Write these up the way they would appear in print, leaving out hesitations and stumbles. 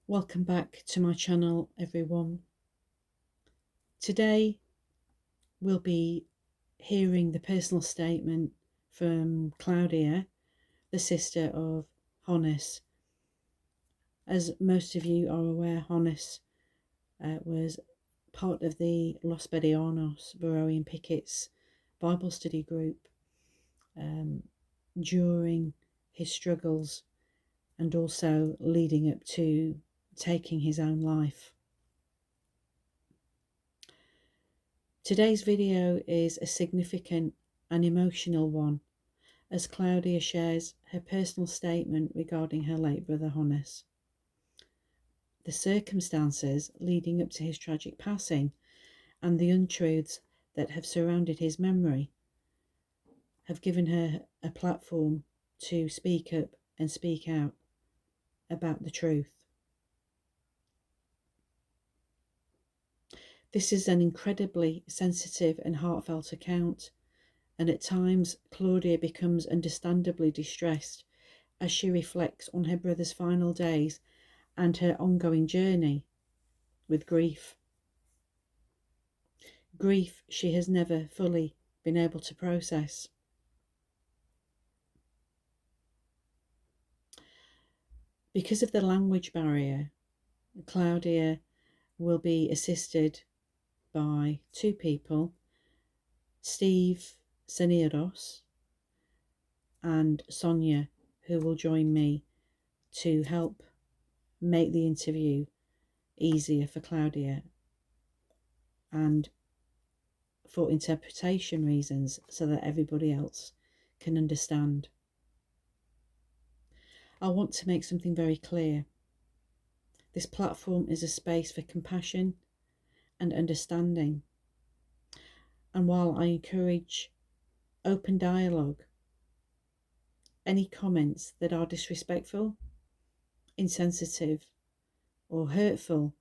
Welcome back to my channel, everyone. Today we'll be hearing the personal statement from Claudia, the sister of Honis. As most of you are aware, Honis was part of the Los Beroean Pickets Bible study group during his struggles and also leading up to taking his own life. Today's video is a significant and emotional one, as Claudia shares her personal statement regarding her late brother Honis. The circumstances leading up to his tragic passing and the untruths that have surrounded his memory have given her a platform to speak up and speak out about the truth. This is an incredibly sensitive and heartfelt account, and at times Claudia becomes understandably distressed as she reflects on her brother's final days and her ongoing journey with grief. Grief she has never fully been able to process. Because of the language barrier, Claudia will be assisted by two people, Steve Seniros and Sonia, who will join me to help make the interview easier for Claudia and for interpretation reasons so that everybody else can understand. I want to make something very clear. This platform is a space for compassion and understanding. And while I encourage open dialogue, any comments that are disrespectful, insensitive, or hurtful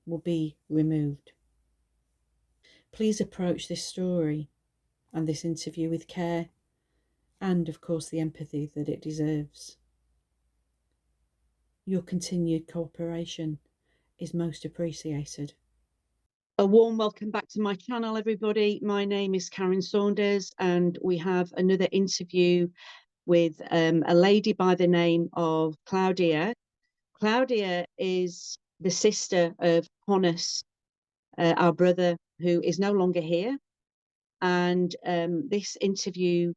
will be removed. Please approach this story and this interview with care and, of course, the empathy that it deserves. Your continued cooperation is most appreciated. A warm welcome back to my channel, everybody. My name is Karen Saunders, and we have another interview with a lady by the name of Claudia. Claudia is the sister of Honis, our brother, who is no longer here. And this interview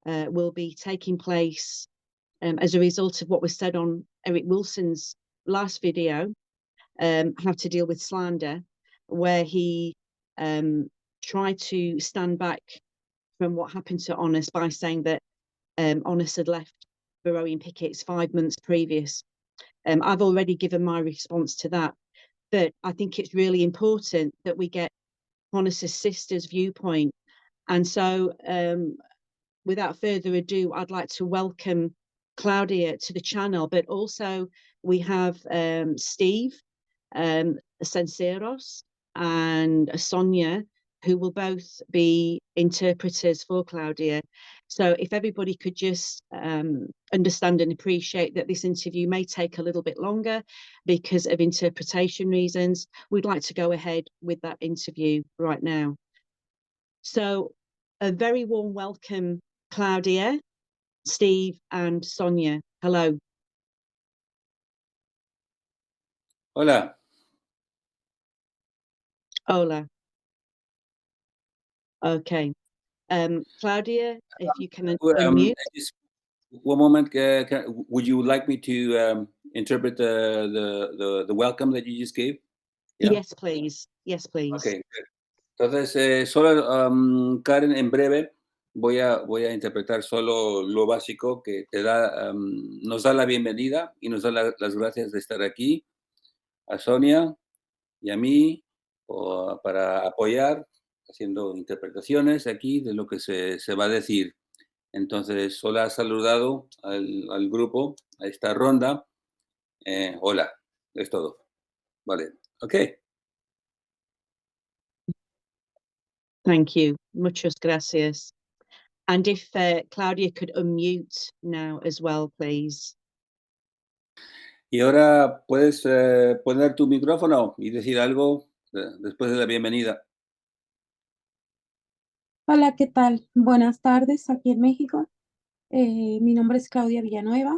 will be taking place as a result of what was said on Eric Wilson's last video, How to Deal With Slander, where he tried to stand back from what happened to Honis by saying that Honis had left Beroean Pickets 5 months previous. I've already given my response to that, but I think it's really important that we get Honis's sister's viewpoint. And so without further ado, I'd like to welcome Claudia to the channel, but also we have Steve Senseros and Sonia, who will both be interpreters for Claudia. So if everybody could just understand and appreciate that this interview may take a little bit longer because of interpretation reasons, we'd like to go ahead with that interview right now. So a very warm welcome, Claudia, Steve and Sonia. Hello. Hola. Hola. Okay. Claudia, if you can unmute. Just one moment. Would you like me to interpret the welcome that you just gave? Yeah? Yes, please. Yes, please. Okay. Entonces, solo, Karen, en breve voy a interpretar solo lo básico que te da, nos da la bienvenida y nos da las gracias de estar aquí, a Sonia y a mí, para apoyar, haciendo interpretaciones aquí de lo que se va a decir. Entonces, solo ha saludado al grupo, a esta ronda. Hola, es todo. Vale, ok. Thank you. Muchas gracias. And if Claudia could unmute now as well, please. Y ahora puedes poner tu micrófono y decir algo después de la bienvenida. Hola, ¿qué tal? Buenas tardes aquí en México. Mi nombre es Claudia Villanueva.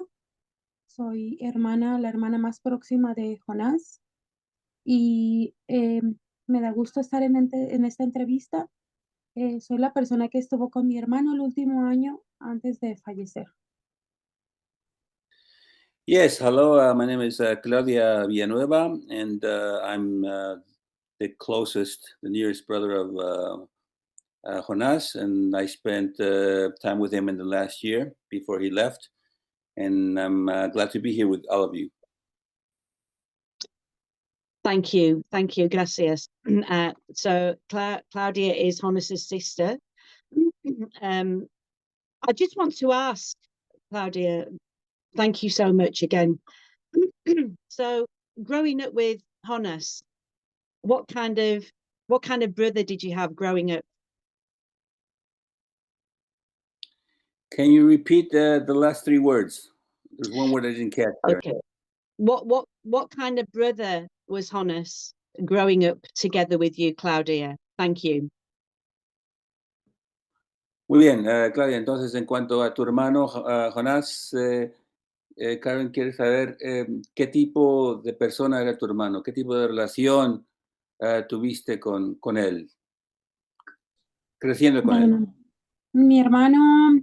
Soy la hermana más próxima de Jonás. Y me da gusto estar en esta entrevista. Soy la persona que estuvo con mi hermano el último año antes de fallecer. Yes, hello. My name is Claudia Villanueva, and I'm the nearest brother of Jonas, and I spent time with him in the last year before he left, and I'm glad to be here with all of you. Thank you, gracias. So Claudia is Honis's sister. I just want to ask, Claudia, thank you so much again. So growing up with Honis, what kind of brother did you have growing up? Can you repeat the last three words? There's one word I didn't catch there. Okay. What kind of brother was Honis growing up together with you, Claudia? Thank you. Muy bien, Claudia, entonces en cuanto a tu hermano Jonás, Karen quiere saber qué tipo de persona era tu hermano, qué tipo de relación tuviste con él, creciendo con él. Bueno, mi hermano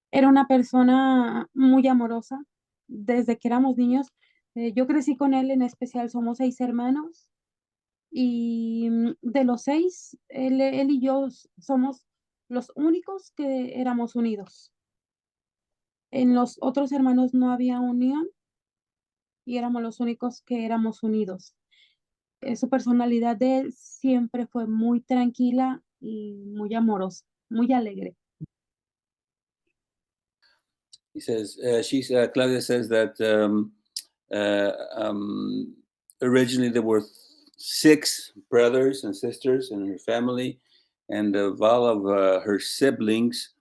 era una persona muy amorosa desde que éramos niños. Yo crecí con él, en especial somos 6 hermanos. Y de los 6, él y yo somos los únicos que éramos unidos. En los otros hermanos no había unión y éramos los únicos que éramos unidos. Su personalidad de él siempre fue muy tranquila y muy amorosa, muy alegre. He says, Claudia says that uh, um, originally there were 6 brothers and sisters in her family, and of all of her siblings,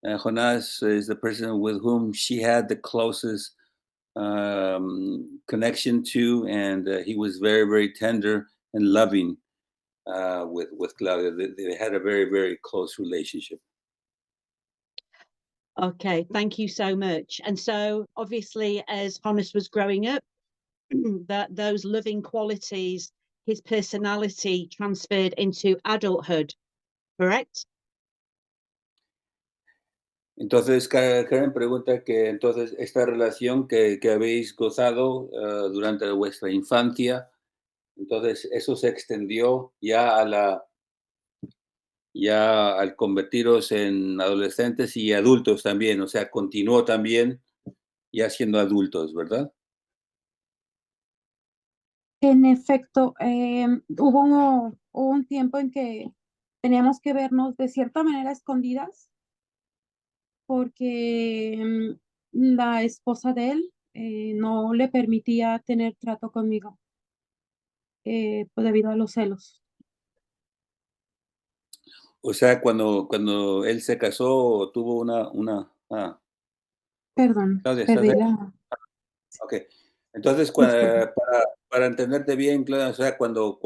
Jonas is the person with whom she had the closest connection to, and he was very, very tender and loving with Claudia. They had a very, very close relationship. Okay, thank you so much. And so obviously as Honis was growing up, that those loving qualities, his personality transferred into adulthood, correct? Entonces, Karen pregunta que entonces esta relación que habéis gozado durante vuestra infancia, entonces eso se extendió ya al convertiros en adolescentes y adultos también, o sea, continuó también ya siendo adultos, ¿verdad? En efecto, hubo un tiempo en que teníamos que vernos de cierta manera escondidas porque la esposa de él no le permitía tener trato conmigo pues debido a los celos. O sea, cuando él se casó, tuvo Perdón, Claudia, ¿estás perdí ahí? la Ok. Entonces, disculpa. para entenderte bien, Claudia, o sea, cuando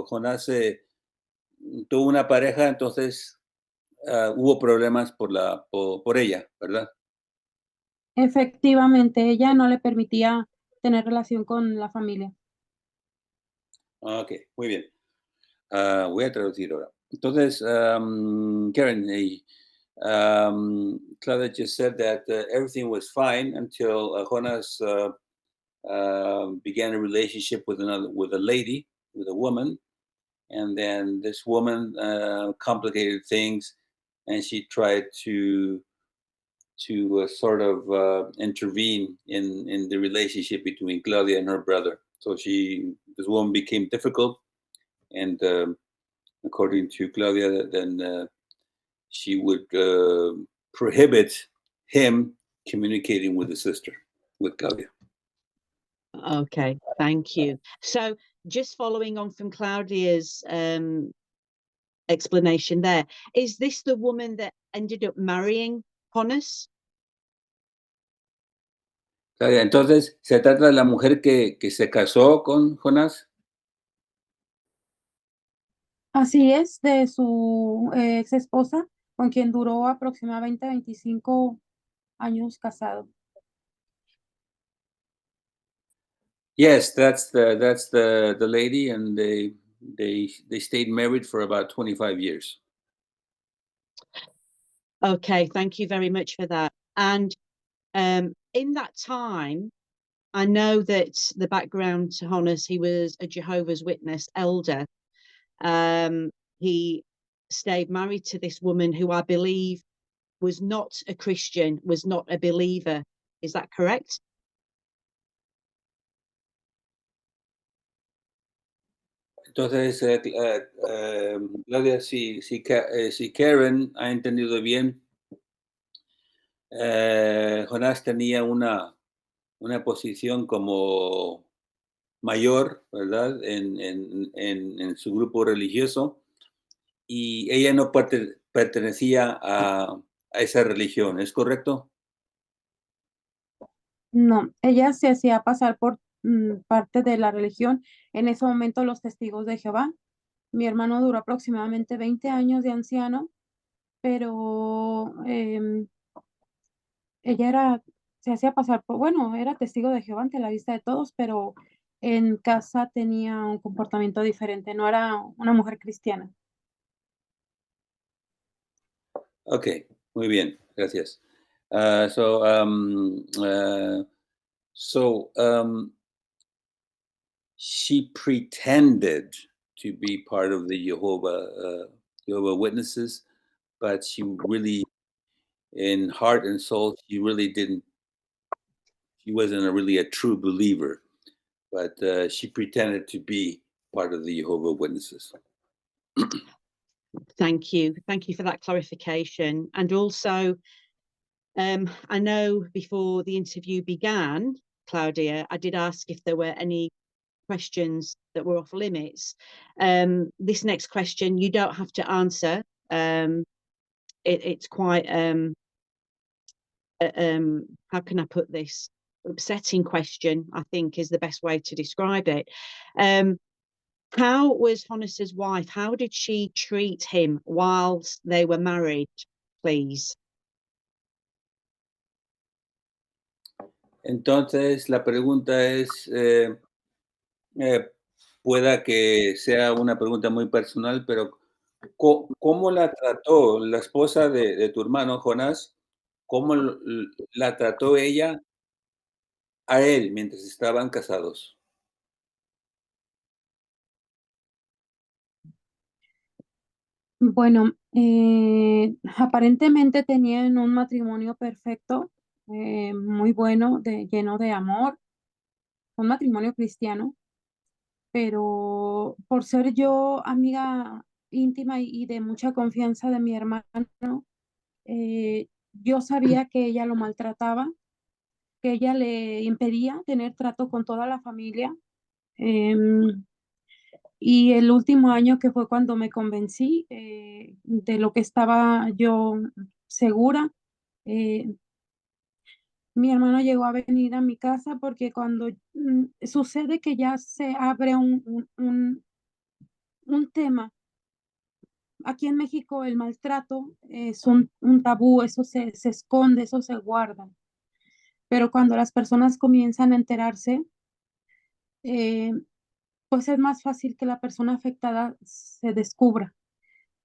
Jonás tuvo una pareja, entonces hubo problemas por ella, ¿verdad? Efectivamente, ella no le permitía tener relación con la familia. Ok, muy bien. Voy a traducir ahora. Entonces, Karen, Claudia just said that everything was fine until Jonas began a relationship with a lady, with a woman, and then this woman complicated things, and she tried to sort of intervene in the relationship between Claudia and her brother. So this woman became difficult, and according to Claudia, then she would prohibit him communicating with the sister, with Claudia. Okay, thank you. So just following on from Claudia's explanation there, is this the woman that ended up marrying Honis? Claudia, entonces, ¿se trata de la mujer que se casó con Jonás? Así es, de su ex esposa, con quien duró aproximadamente 25 años casado. Yes, that's the lady, and they stayed married for about 25 years. Okay, thank you very much for that. And in that time, I know that the background to Honis, he was a Jehovah's Witness elder. He stayed married to this woman who I believe was not a Christian, was not a believer. Is that correct? Entonces, Claudia, si Karen ha entendido bien, Jonás tenía una posición como mayor, ¿verdad? En su grupo religioso, y ella no pertenecía a esa religión, ¿es correcto? No, ella se hacía pasar por parte de la religión, en ese momento los testigos de Jehová. Mi hermano duró aproximadamente 20 años de anciano, pero ella se hacía pasar por, bueno, era testigo de Jehová ante la vista de todos, pero en casa tenía un comportamiento diferente, no era una mujer cristiana. Ok, muy bien, gracias. So she pretended to be part of the Jehovah Witnesses, but she really, in heart and soul, she really didn't. She wasn't really a true believer, but she pretended to be part of the Jehovah Witnesses. Thank you. Thank you for that clarification. And also, I know before the interview began, Claudia, I did ask if there were any questions that were off limits. This next question, you don't have to answer. It's quite, how can I put this? Upsetting question, I think, is the best way to describe it. How was Honis's wife? How did she treat him whilst they were married, please? Entonces, la pregunta es, pueda que sea una pregunta muy personal, pero ¿cómo la trató la esposa de tu hermano Jonás? ¿Cómo la trató ella a él mientras estaban casados? Bueno, aparentemente tenían un matrimonio perfecto, muy bueno, lleno de amor, un matrimonio cristiano, pero por ser yo amiga íntima y de mucha confianza de mi hermano, yo sabía que ella lo maltrataba, que ella le impedía tener trato con toda la familia. Y el último año, que fue cuando me convencí de lo que estaba yo segura, eh, mi hermano llegó a venir a mi casa porque cuando sucede que ya se abre un tema. Aquí en México el maltrato es un tabú, eso se esconde, eso se guarda. Pero cuando las personas comienzan a enterarse, eh, pues es más fácil que la persona afectada se descubra.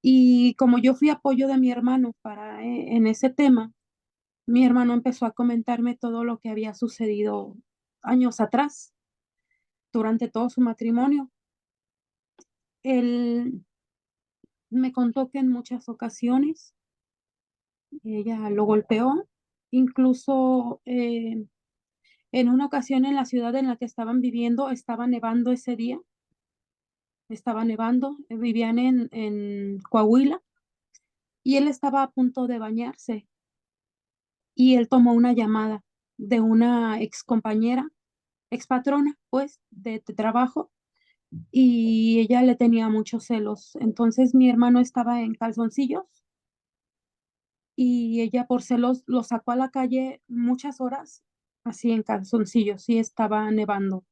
Y como yo fui apoyo de mi hermano en ese tema, mi hermano empezó a comentarme todo lo que había sucedido años atrás, durante todo su matrimonio. Él me contó que en muchas ocasiones ella lo golpeó, incluso en una ocasión en la ciudad en la que estaban viviendo, estaba nevando ese día, estaba nevando, vivían en Coahuila, y él estaba a punto de bañarse y él tomó una llamada de una ex compañera, ex patrona, pues, de trabajo, y ella le tenía muchos celos. Entonces mi hermano estaba en calzoncillos y ella por celos lo sacó a la calle muchas horas así en calzoncillos, sí estaba nevando.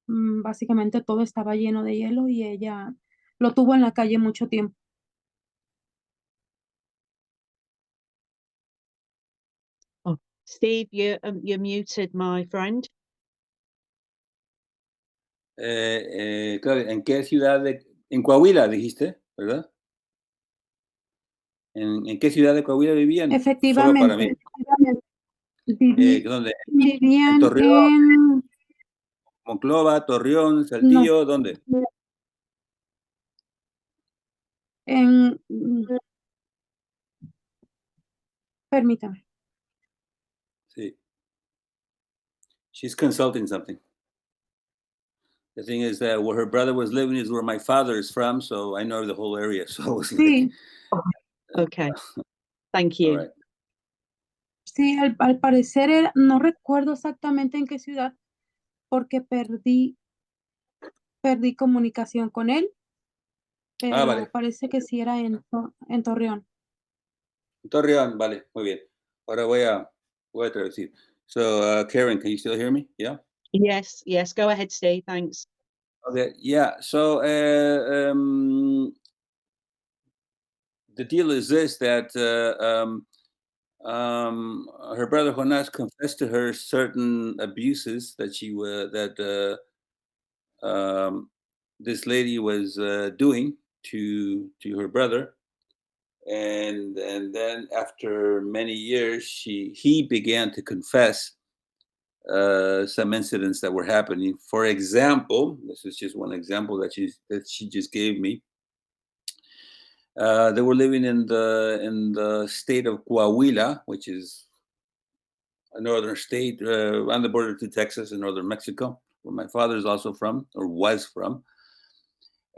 Básicamente todo estaba lleno de hielo y ella lo tuvo en la calle mucho tiempo. Oh, Steve, you're muted, my friend. Claudia, ¿en qué ciudad en Coahuila dijiste, verdad? ¿En qué ciudad de Coahuila vivían? Solo para mí. Efectivamente, ¿Dónde? ¿En vivían Torreón, en, Monclova, Torreón, no, Saltillo? ¿Dónde? en, permítame. Sí. She's consulting something. The thing is that where her brother was living is where my father is from, so I know the whole area. So I was like, Sí, Okay. Thank all you. right. sí, al parecer no recuerdo exactamente en qué ciudad, porque perdí comunicación con él, pero Vale. parece que sí era en Torreón. Torreón, vale, muy bien. Ahora voy a traducir. So, Karen, can you still hear me? Yeah? Yes, go ahead, Steve. Thanks. Okay, yeah. So, the deal is this, that her brother Jonas confessed to her certain abuses that this lady was doing to her brother, and then after many years, he began to confess some incidents that were happening. For example, this is just one example that she just gave me. They were living in the state of Coahuila, which is a northern state on the border to Texas and northern Mexico, where my father is also from, or was from.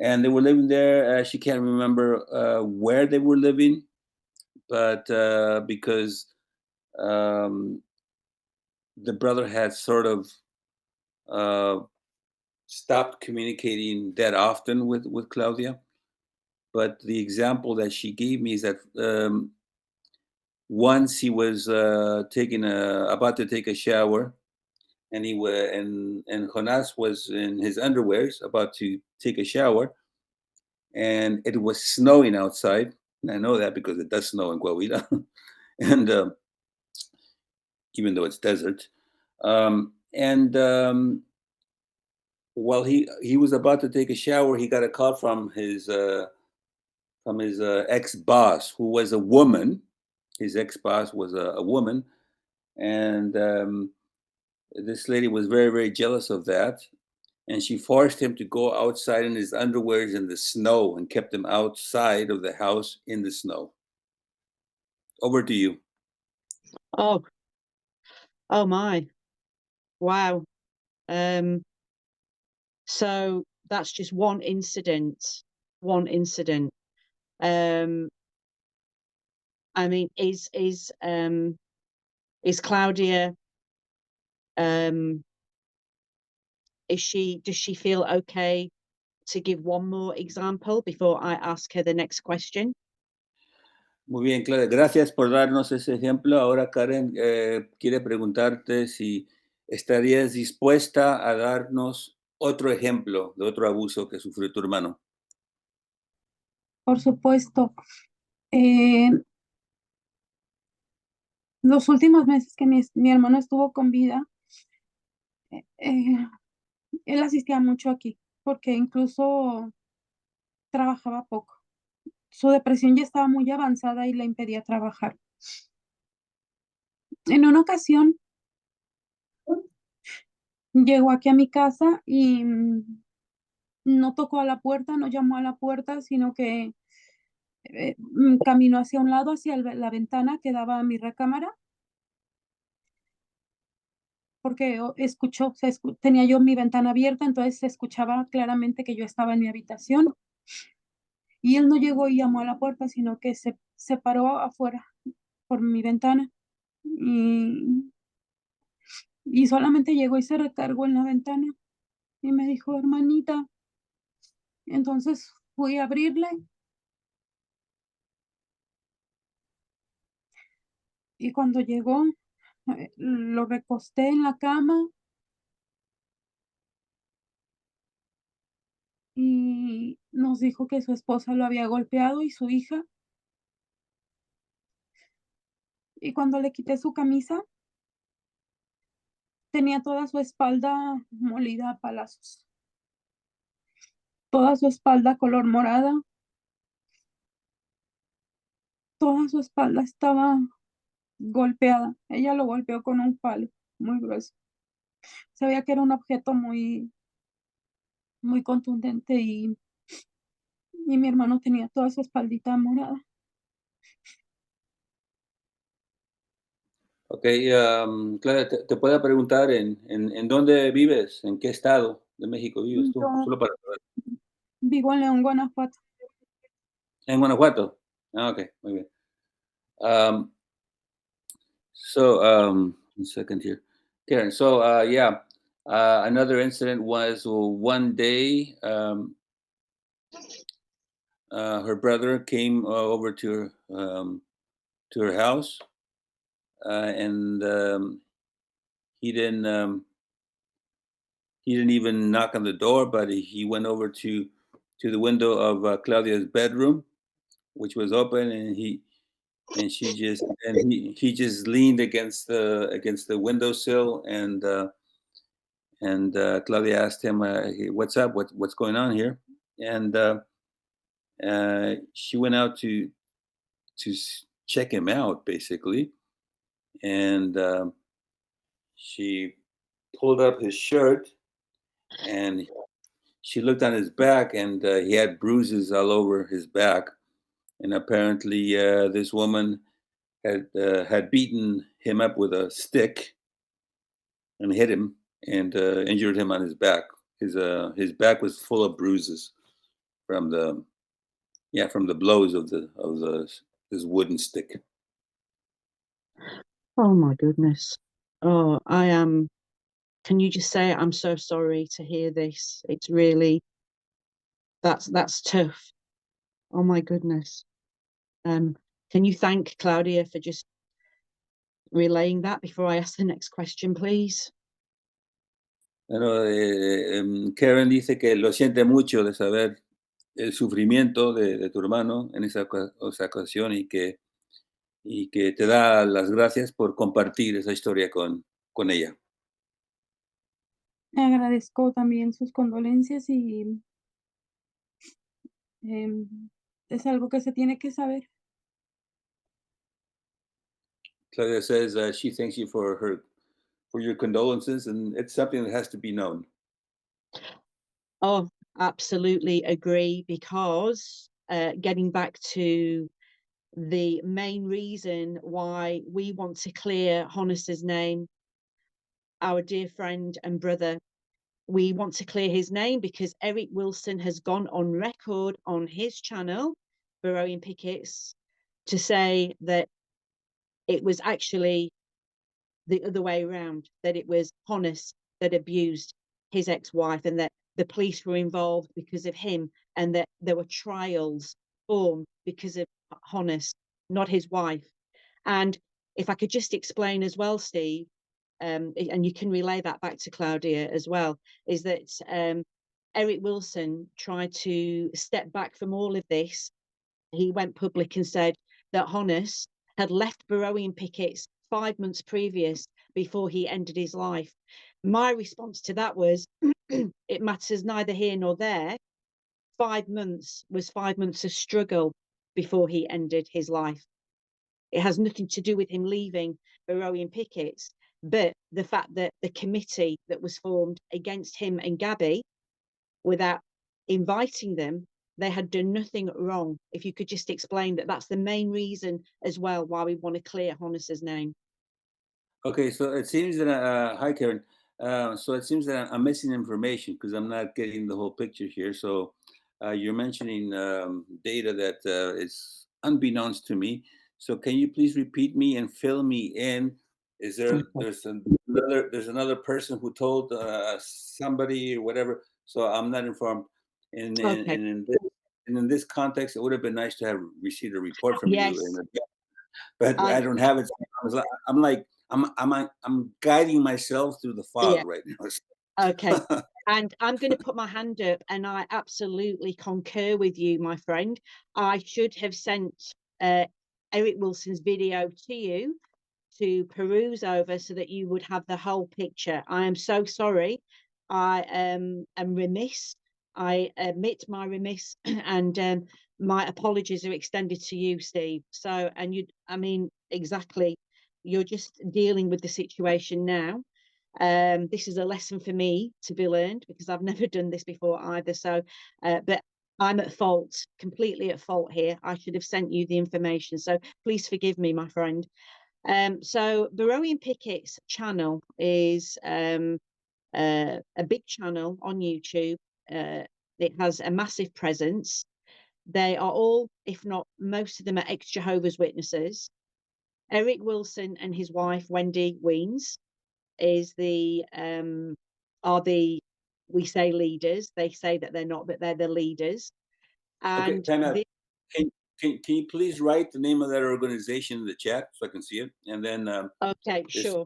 And they were living there. She can't remember where they were living, but because the brother had sort of stopped communicating that often with Claudia. But the example that she gave me is that once he was about to take a shower, and and Jonas was in his underwears about to take a shower, and it was snowing outside. And I know that because it does snow in Coahuila, and even though it's desert. And while he was about to take a shower, he got a call from his ex-boss, who was a woman. His ex-boss was a woman, and this lady was very, very jealous of that. And she forced him to go outside in his underwears in the snow and kept him outside of the house in the snow. Over to you. Oh my. Wow. So that's just one incident. I mean, is Claudia, does she feel okay to give one more example before I ask her the next question? Muy bien, Claudia. Gracias por darnos ese ejemplo. Ahora Karen quiere preguntarte si estarías dispuesta a darnos otro ejemplo de otro abuso que sufrió tu hermano. Por supuesto. Los últimos meses que mi hermano estuvo con vida, él asistía mucho aquí, porque incluso trabajaba poco. Su depresión ya estaba muy avanzada y le impedía trabajar. En una ocasión, llegó aquí a mi casa y no tocó a la puerta, no llamó a la puerta, sino que caminó hacia un lado, hacia la ventana que daba a mi recámara, porque tenía yo mi ventana abierta, entonces se escuchaba claramente que yo estaba en mi habitación. Y él no llegó y llamó a la puerta, sino que se paró afuera por mi ventana y solamente llegó y se recargó en la ventana y me dijo, hermanita. Entonces fui a abrirle y cuando llegó Lo recosté en la cama y nos dijo que su esposa lo había golpeado y su hija. Y cuando le quité su camisa, tenía toda su espalda molida a palazos. Toda su espalda color morada. Toda su espalda estaba golpeada. Ella lo golpeó con un palo muy grueso. Sabía que era un objeto muy, muy contundente y mi hermano tenía toda su espaldita morada. Ok, Claudia, te puedo preguntar en dónde vives, en qué estado de México vives tú, Yo solo para saber. vivo en León, Guanajuato. En Guanajuato. Ah, ok, muy bien. Um, so, 1 second here. Karen, so yeah, another incident was one day her brother came over to her house, and he didn't um, he didn't even knock on the door, but he went over to the window of Claudia's bedroom, which was open, and he just leaned against the windowsill, and Claudia asked him, "Hey, what's up? What's going on here?" And she went out to check him out, basically, and she pulled up his shirt, and she looked on his back, and he had bruises all over his back. And apparently, this woman had beaten him up with a stick and hit him and injured him on his back. His back was full of bruises from the blows of the this wooden stick. Oh my goodness. Oh, I am. Can you just say I'm so sorry to hear this? It's really that's tough. Oh my goodness. Can you thank Claudia for just relaying that before I ask the next question, please? Bueno, Karen dice que lo siente mucho de saber el sufrimiento de tu hermano en esa ocasión y que te da las gracias por compartir esa historia con ella. Le agradezco también sus condolencias y es algo que se tiene que saber. Claudia says she thanks you for your condolences, and it's something that has to be known. Oh, absolutely agree, because getting back to the main reason why we want to clear Honis's name, our dear friend and brother, we want to clear his name because Eric Wilson has gone on record on his channel, Beroean Pickets, to say that it was actually the other way around, that it was Honis that abused his ex-wife and that the police were involved because of him and that there were trials formed because of Honis, not his wife. And if I could just explain as well, Steve, and you can relay that back to Claudia as well, is that Eric Wilson tried to step back from all of this. He went public and said that Honis had left Beroean Pickets 5 months previous before he ended his life. My response to that was, it matters neither here nor there. 5 months was 5 months of struggle before he ended his life. It has nothing to do with him leaving Beroean Pickets, but the fact that the committee that was formed against him and Gabby, without inviting them, they had done nothing wrong. If you could just explain that, that's the main reason as well why we want to clear Honis's name. Okay, so it seems that hi Karen. So it seems that I'm missing information because I'm not getting the whole picture here. So you're mentioning data that is unbeknownst to me. So can you please repeat me and fill me in? Is there Okay. there's another person who told somebody or whatever? So I'm not informed. And Okay. in this context, it would have been nice to have received a report from you. Yes. But I don't have it. I'm like I'm guiding myself through the fog right now. Okay. And I'm going to put my hand up, and I absolutely concur with you, my friend. I should have sent Eric Wilson's video to you to peruse over so that you would have the whole picture. I am so sorry. I am remiss. I admit my remiss, and my apologies are extended to you, Steve. So, and you, I mean, exactly, you're just dealing with the situation now. This is a lesson for me to be learned, because I've never done this before either. So, but I'm at fault, completely at fault here. I should have sent you the information. So please forgive me, my friend. So Beroean Pickets channel is a big channel on YouTube. It has a massive presence. They are all, if not most of them, are ex-Jehovah's Witnesses. Eric Wilson and his wife, Wendy Weens, are the, we say leaders. They say that they're not, but they're the leaders. Okay, And time out. Can you please write the name of that organization in the chat so I can see it? And then okay, sure.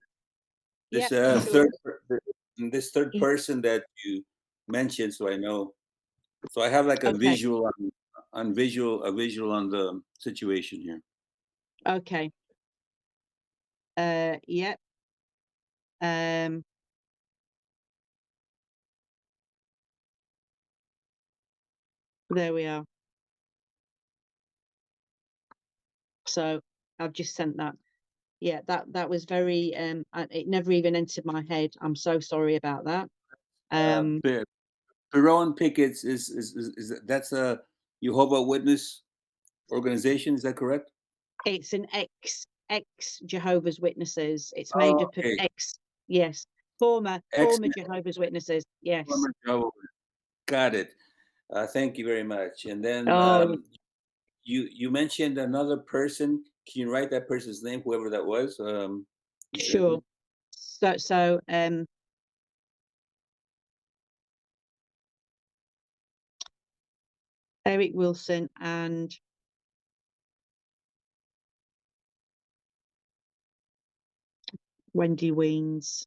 This sure. third person that you mentioned, so I know. So I have like a visual on the situation here. Okay. Yep. There we are. So I've just sent that. Yeah, that was very it never even entered my head. I'm so sorry about that. Beroean Pickets is that's a Jehovah Witness organization, is that correct? It's an ex Jehovah's Witnesses. It's made up of former Jehovah's Witnesses. Yes. Former Jehovah. Got it. Thank you very much. And then you mentioned another person. Can you write that person's name, whoever that was? Sure. So Eric Wilson and Wendy Weens.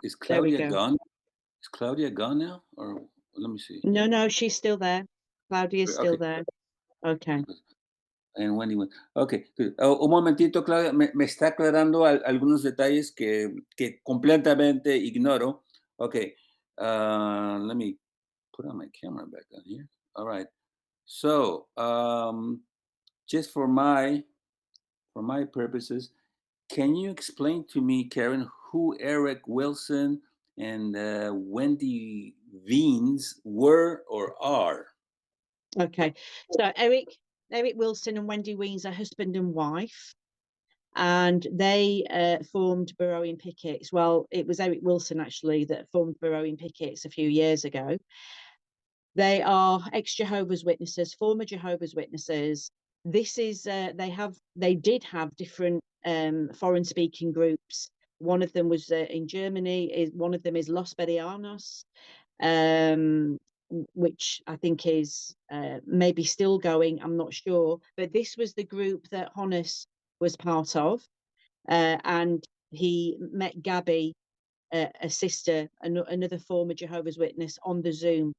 Is Claudia gone? Is Claudia gone now? Or let me see. No, she's still there. Claudia's still there. Okay. And Wendy, okay. Un momentito, Claudia, me está aclarando algunos detalles que completamente ignoro. Okay. Let me put on my camera back on here. All right. So, just for my purposes, can you explain to me, Karen, who Eric Wilson and Wendy Weens were or are? Okay, so Eric Wilson and Wendy Weens are husband and wife, and they formed Beroean Pickets. Well, it was Eric Wilson actually that formed Beroean Pickets a few years ago. They are ex-Jehovah's Witnesses, former Jehovah's Witnesses. This is they did have different foreign speaking groups. One of them was in Germany. One of them is Los Berianos, which I think is maybe still going. I'm not sure, but this was the group that Honis was part of, and he met Gabby, a sister, another former Jehovah's Witness, on the Zoom.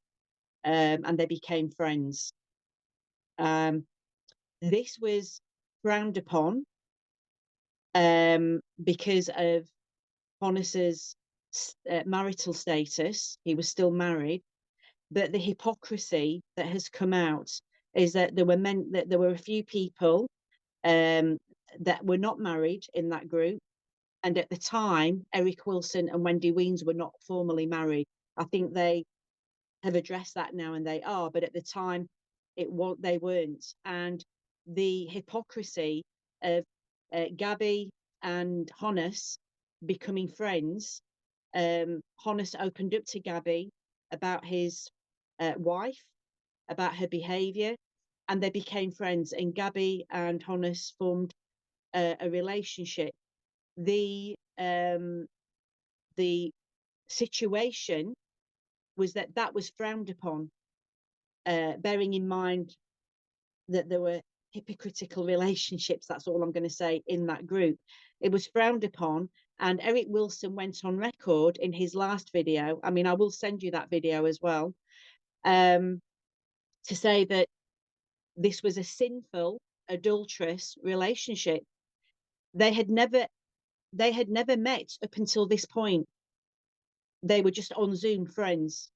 And they became friends. This was frowned upon because of Honis's marital status. He was still married, but the hypocrisy that has come out is that there were a few people that were not married in that group, and at the time, Eric Wilson and Wendy Weens were not formally married. I think they have addressed that now, and they are, but at the time they weren't. And the hypocrisy of Gabby and Honis becoming friends, Honis opened up to Gabby about his wife, about her behavior, and they became friends, and Gabby and Honis formed a relationship, the situation was that was frowned upon, bearing in mind that there were hypocritical relationships. That's all I'm going to say in that group. It was frowned upon, and Eric Wilson went on record in his last video. I mean, I will send you that video as well, to say that this was a sinful, adulterous relationship. They had never met up until this point. They were just on Zoom friends.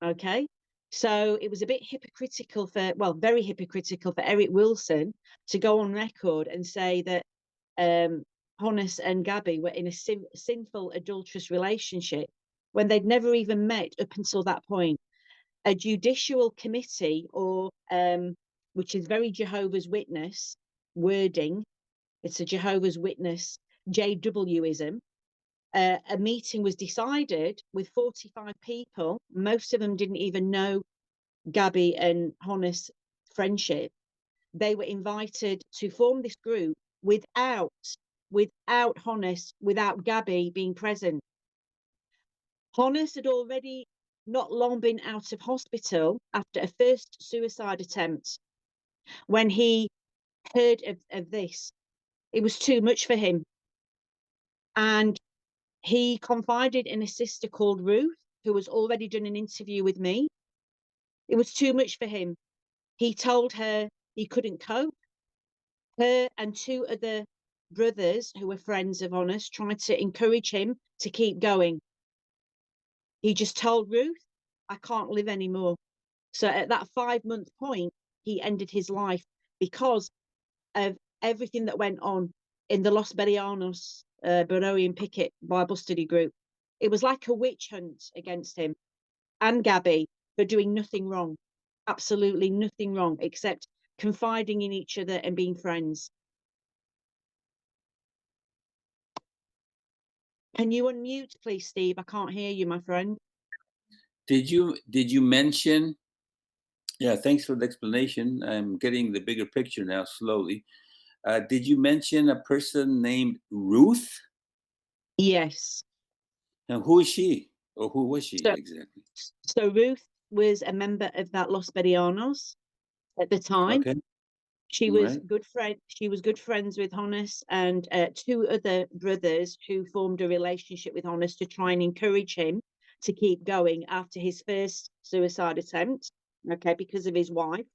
Okay. So it was a bit hypocritical very hypocritical for Eric Wilson to go on record and say that Honis and Gabby were in a sinful, adulterous relationship when they'd never even met up until that point. A judicial committee, or which is very Jehovah's Witness wording, it's a Jehovah's Witness JWism. A meeting was decided with 45 people. Most of them didn't even know Gabby and Honis' friendship. They were invited to form this group without Honis, without Gabby being present. Honis had already not long been out of hospital after a first suicide attempt. When he heard of this, it was too much for him. And he confided in a sister called Ruth, who was already done an interview with me. It was too much for him. He told her he couldn't cope. Her and two other brothers who were friends of Honis tried to encourage him to keep going. He just told Ruth, I can't live anymore. So at that 5-month point, he ended his life because of everything that went on in the Los Berianos Beroean Picket Bible study group. It was like a witch hunt against him and Gabby for doing nothing wrong, absolutely nothing wrong, except confiding in each other and being friends. Can you unmute, please, Steve? I can't hear you, my friend. Did you mention? Yeah, thanks for the explanation. I'm getting the bigger picture now slowly. Did you mention a person named Ruth? Yes. And who is she, or who was she exactly? So Ruth was a member of that Los Berianos at the time. Okay. She was Right. good friend. She was good friends with Honis and two other brothers who formed a relationship with Honis to try and encourage him to keep going after his first suicide attempt. Okay, because of his wife.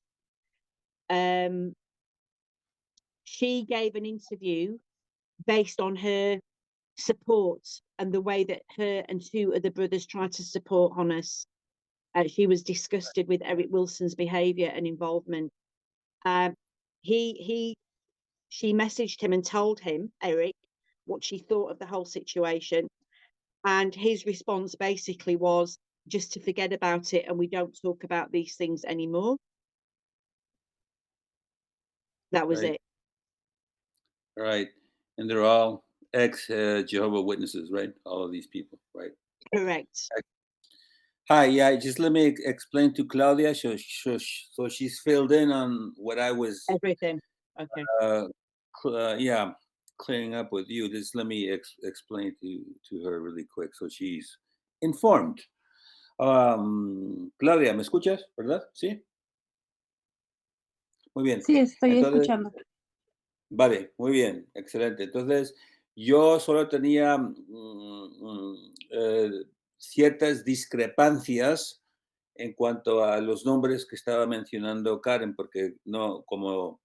She gave an interview based on her support and the way that her and two other brothers tried to support Honis. She was disgusted with Eric Wilson's behaviour and involvement. She messaged him and told him, Eric, what she thought of the whole situation. And his response basically was just to forget about it and we don't talk about these things anymore. That was it. Right. And they're all ex-Jehovah's Witnesses, right? All of these people, right? Correct. Hi, yeah, just let me explain to Claudia so she's filled in on what I was Everything. Okay. clearing up with you. Just let me explain to her really quick so she's informed. Claudia, ¿me escuchas? ¿Verdad? Sí. Muy bien. Sí, estoy Entonces, escuchando. vale, muy bien, excelente. Entonces, yo solo tenía ciertas discrepancias en cuanto a los nombres que estaba mencionando Karen, porque no, como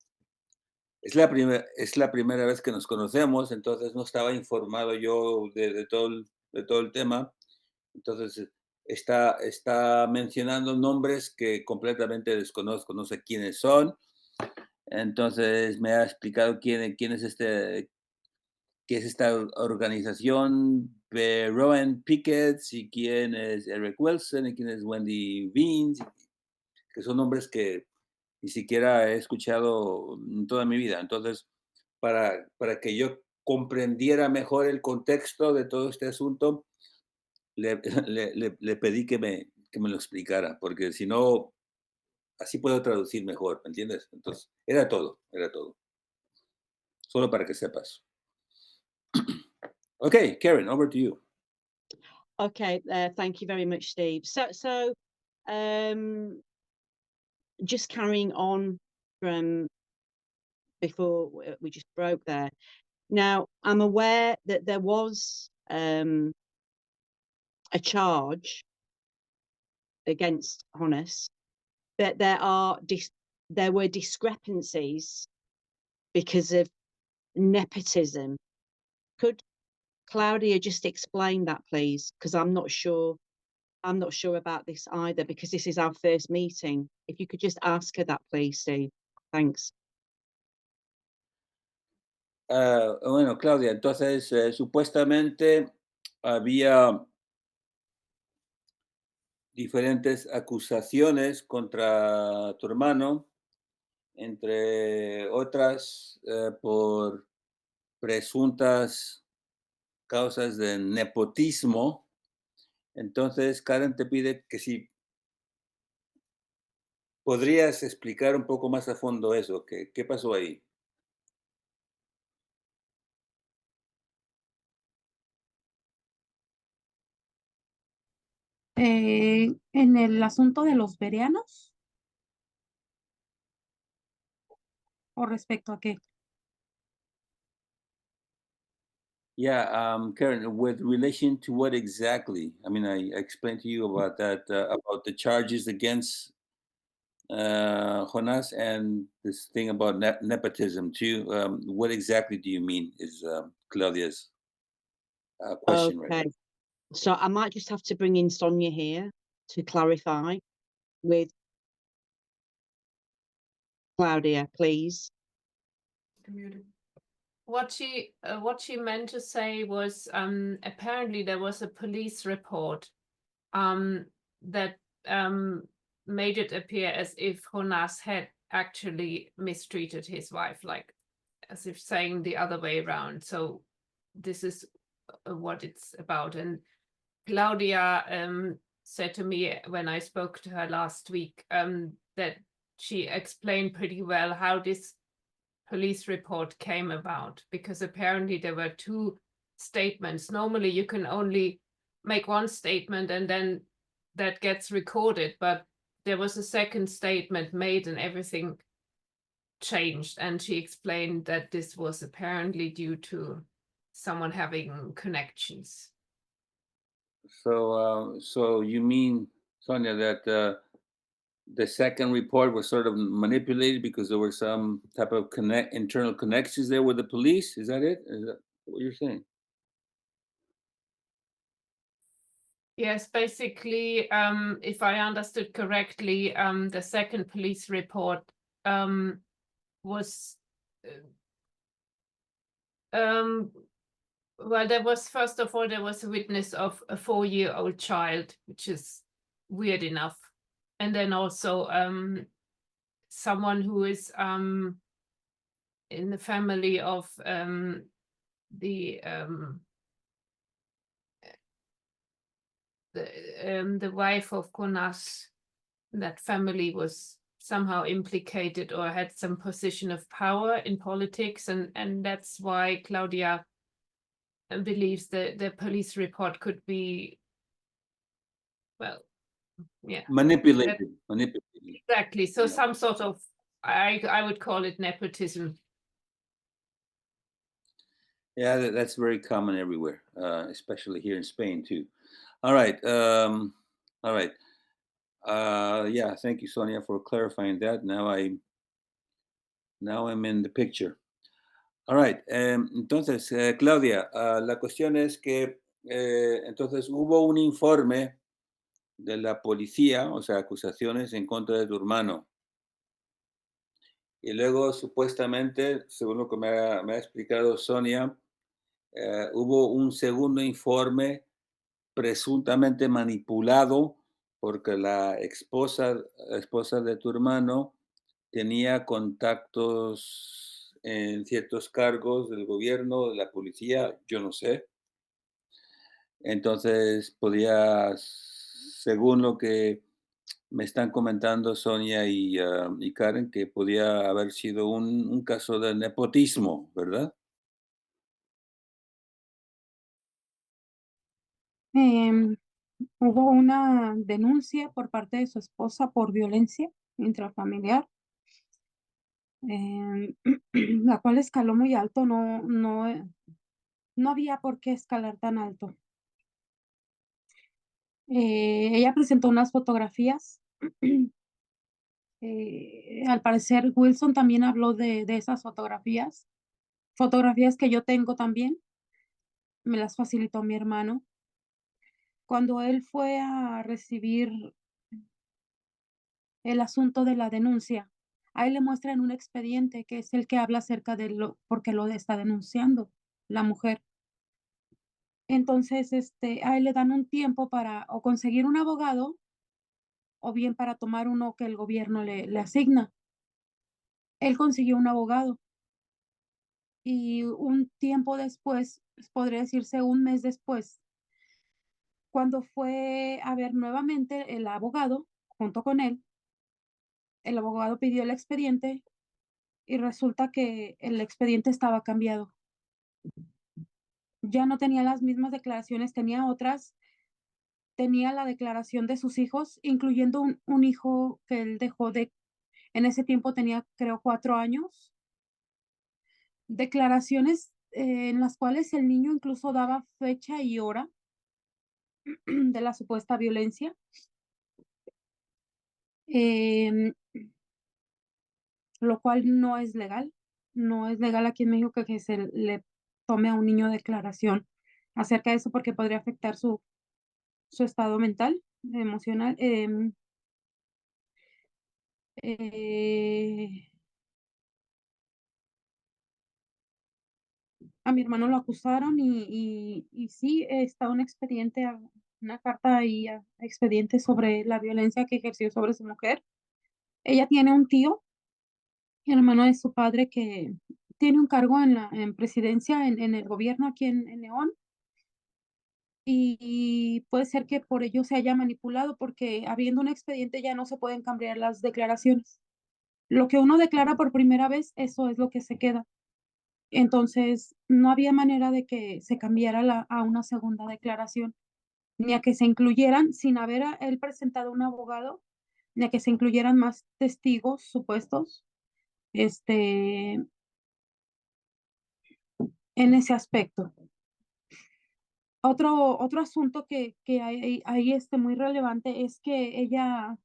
es la primera vez que nos conocemos, entonces no estaba informado yo de todo el tema. Entonces, está mencionando nombres que completamente desconozco, no sé quiénes son. Entonces me ha explicado quién es qué es esta organización Beroean Pickets y quién es Eric Wilson y quién es Wendy Wilson, que son nombres que ni siquiera he escuchado en toda mi vida. Entonces, para que yo comprendiera mejor el contexto de todo este asunto, le, le pedí que me lo explicara, porque si no, así puedo traducir mejor, ¿me entiendes? Entonces, era todo. Solo para que sepas. Okay, Karen, over to you. Okay, thank you very much, Steve. So, just carrying on from before we just broke there. Now, I'm aware that there was a charge against Honis, but there were discrepancies because of nepotism. Could Claudia just explain that, please? Because I'm not sure about this either, because this is our first meeting. If you could just ask her that, please, Steve. Thanks. Bueno, Claudia, entonces supuestamente había diferentes acusaciones contra tu hermano, entre otras por presuntas causas de nepotismo. Entonces, Karen te pide que si podrías explicar un poco más a fondo eso, ¿qué pasó ahí? En el asunto de los vereanos, ¿o respecto a qué? Yeah, Karen, with relation to what exactly? I mean, I explained to you about that, about the charges against Jonas and this thing about nepotism too. What exactly do you mean is Claudia's question right now? Okay. So I might just have to bring in Sonia here to clarify with Claudia, please. What she meant to say was apparently there was a police report that made it appear as if Jonas had actually mistreated his wife, like as if saying the other way around. So this is what it's about. And Claudia said to me when I spoke to her last week that she explained pretty well how this police report came about, because apparently there were two statements. Normally you can only make one statement and then that gets recorded, but there was a second statement made and everything changed. And she explained that this was apparently due to someone having connections. So you mean, Sonia, that the second report was sort of manipulated because there were some type of internal connections there with the police? Is that it? Is that what you're saying? Yes, basically, if I understood correctly, the second police report was well, there was, first of all, there was a witness of a 4-year-old child, which is weird enough. And then also someone who is in the family of the wife of Jonas. That family was somehow implicated or had some position of power in politics, and that's why Claudia believes that the police report could be, well, yeah, Manipulated. exactly. So Yeah. some sort of, I would call it nepotism. Yeah, that's very common everywhere, especially here in Spain too. All right. All right. Yeah, thank you, Sonia, for clarifying that. Now I'm in the picture. All right. Entonces, Claudia, la cuestión es que entonces hubo un informe de la policía, o sea, acusaciones en contra de tu hermano. Y luego, supuestamente, según lo que me ha explicado Sonia, hubo un segundo informe presuntamente manipulado porque la esposa de tu hermano tenía contactos en ciertos cargos del gobierno, de la policía, yo no sé. Entonces, podía, según lo que Me están comentando Sonia y Karen que podía haber sido un caso de nepotismo, ¿verdad? Hubo una denuncia por parte de su esposa por violencia intrafamiliar, la cual escaló muy alto, no había por qué escalar tan alto. Ella presentó unas fotografías. Al parecer Wilson también habló de esas fotografías que yo tengo también, me las facilitó mi hermano. Cuando él fue a recibir el asunto de la denuncia, a él le muestran un expediente que es el que habla acerca de porque lo está denunciando la mujer. Entonces, a él le dan un tiempo para o conseguir un abogado o bien para tomar uno que el gobierno le asigna. Él consiguió un abogado y un tiempo después, podría decirse un mes después, cuando fue a ver nuevamente el abogado junto con él, el abogado pidió el expediente y resulta que el expediente estaba cambiado. Ya no tenía las mismas declaraciones, tenía otras, tenía la declaración de sus hijos, incluyendo un hijo que él dejó en ese tiempo tenía creo 4 años. Declaraciones en las cuales el niño incluso daba fecha y hora de la supuesta violencia. Em, lo cual no es legal. No es legal aquí en México que se le tome a un niño declaración acerca de eso porque podría afectar su estado mental, emocional. Eh, a mi hermano lo acusaron y sí está un expediente, una carta y expediente sobre la violencia que ejerció sobre su mujer. Ella tiene un tío, hermano de su padre, que tiene un cargo en presidencia en el gobierno aquí en León. Y puede ser que por ello se haya manipulado, porque habiendo un expediente ya no se pueden cambiar las declaraciones. Lo que uno declara por primera vez, eso es lo que se queda. Entonces, no había manera de que se cambiara a una segunda declaración, ni a que se incluyeran, sin haber él presentado un abogado, ni a que se incluyeran más testigos supuestos, en ese aspecto. Otro asunto que hay muy relevante es que ella.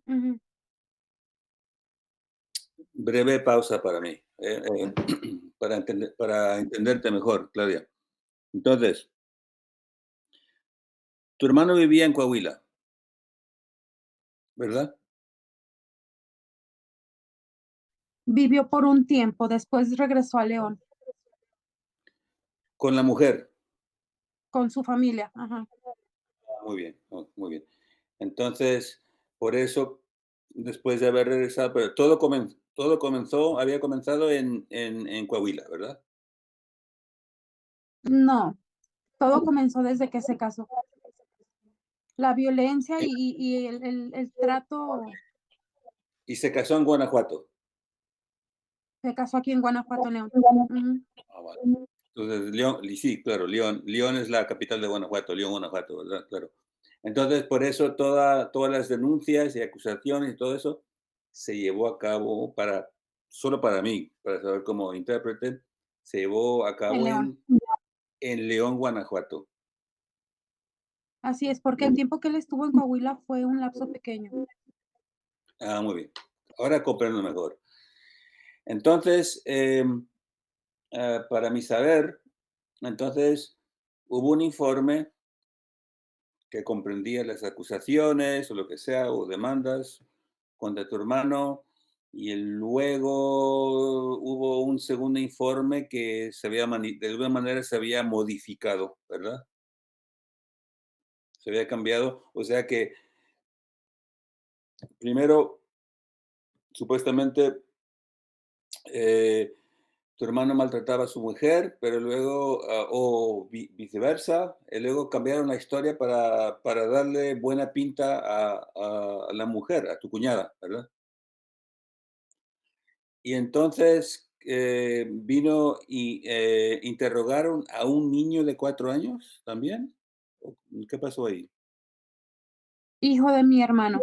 Ujú. Breve pausa para mí, para entenderte mejor, Claudia. Entonces, tu hermano vivía en Coahuila, ¿verdad? Vivió por un tiempo, después regresó a León Con la mujer. con su familia. Ajá. Muy bien, muy bien. Entonces, por eso, después de haber regresado, pero había comenzado en Coahuila, ¿verdad? No, todo comenzó desde que se casó. La violencia y el trato. Y se casó en Guanajuato. Se casó aquí en Guanajuato, León. Ujú. Ah, vale. Entonces, León, sí, claro, León es la capital de Guanajuato, León, Guanajuato, ¿verdad? Claro. Entonces, por eso todas las denuncias y acusaciones y todo eso se llevó a cabo solo para mí, para saber cómo intérprete, se llevó a En cabo León. en León, Guanajuato. Así es, porque el tiempo que él estuvo en Coahuila fue un lapso pequeño. Ah, muy bien. Ahora comprendo mejor. Entonces, para mi saber, entonces hubo un informe que comprendía las acusaciones o lo que sea, o demandas contra tu hermano, y luego hubo un segundo informe que de alguna manera se había modificado, ¿verdad? Se había cambiado, o sea que primero, supuestamente, tu hermano maltrataba a su mujer, pero luego, o viceversa, y luego cambiaron la historia para darle buena pinta a la mujer, a tu cuñada, ¿verdad? Y entonces vino y interrogaron a un niño de 4 años también. ¿Qué pasó ahí? Hijo de mi hermano.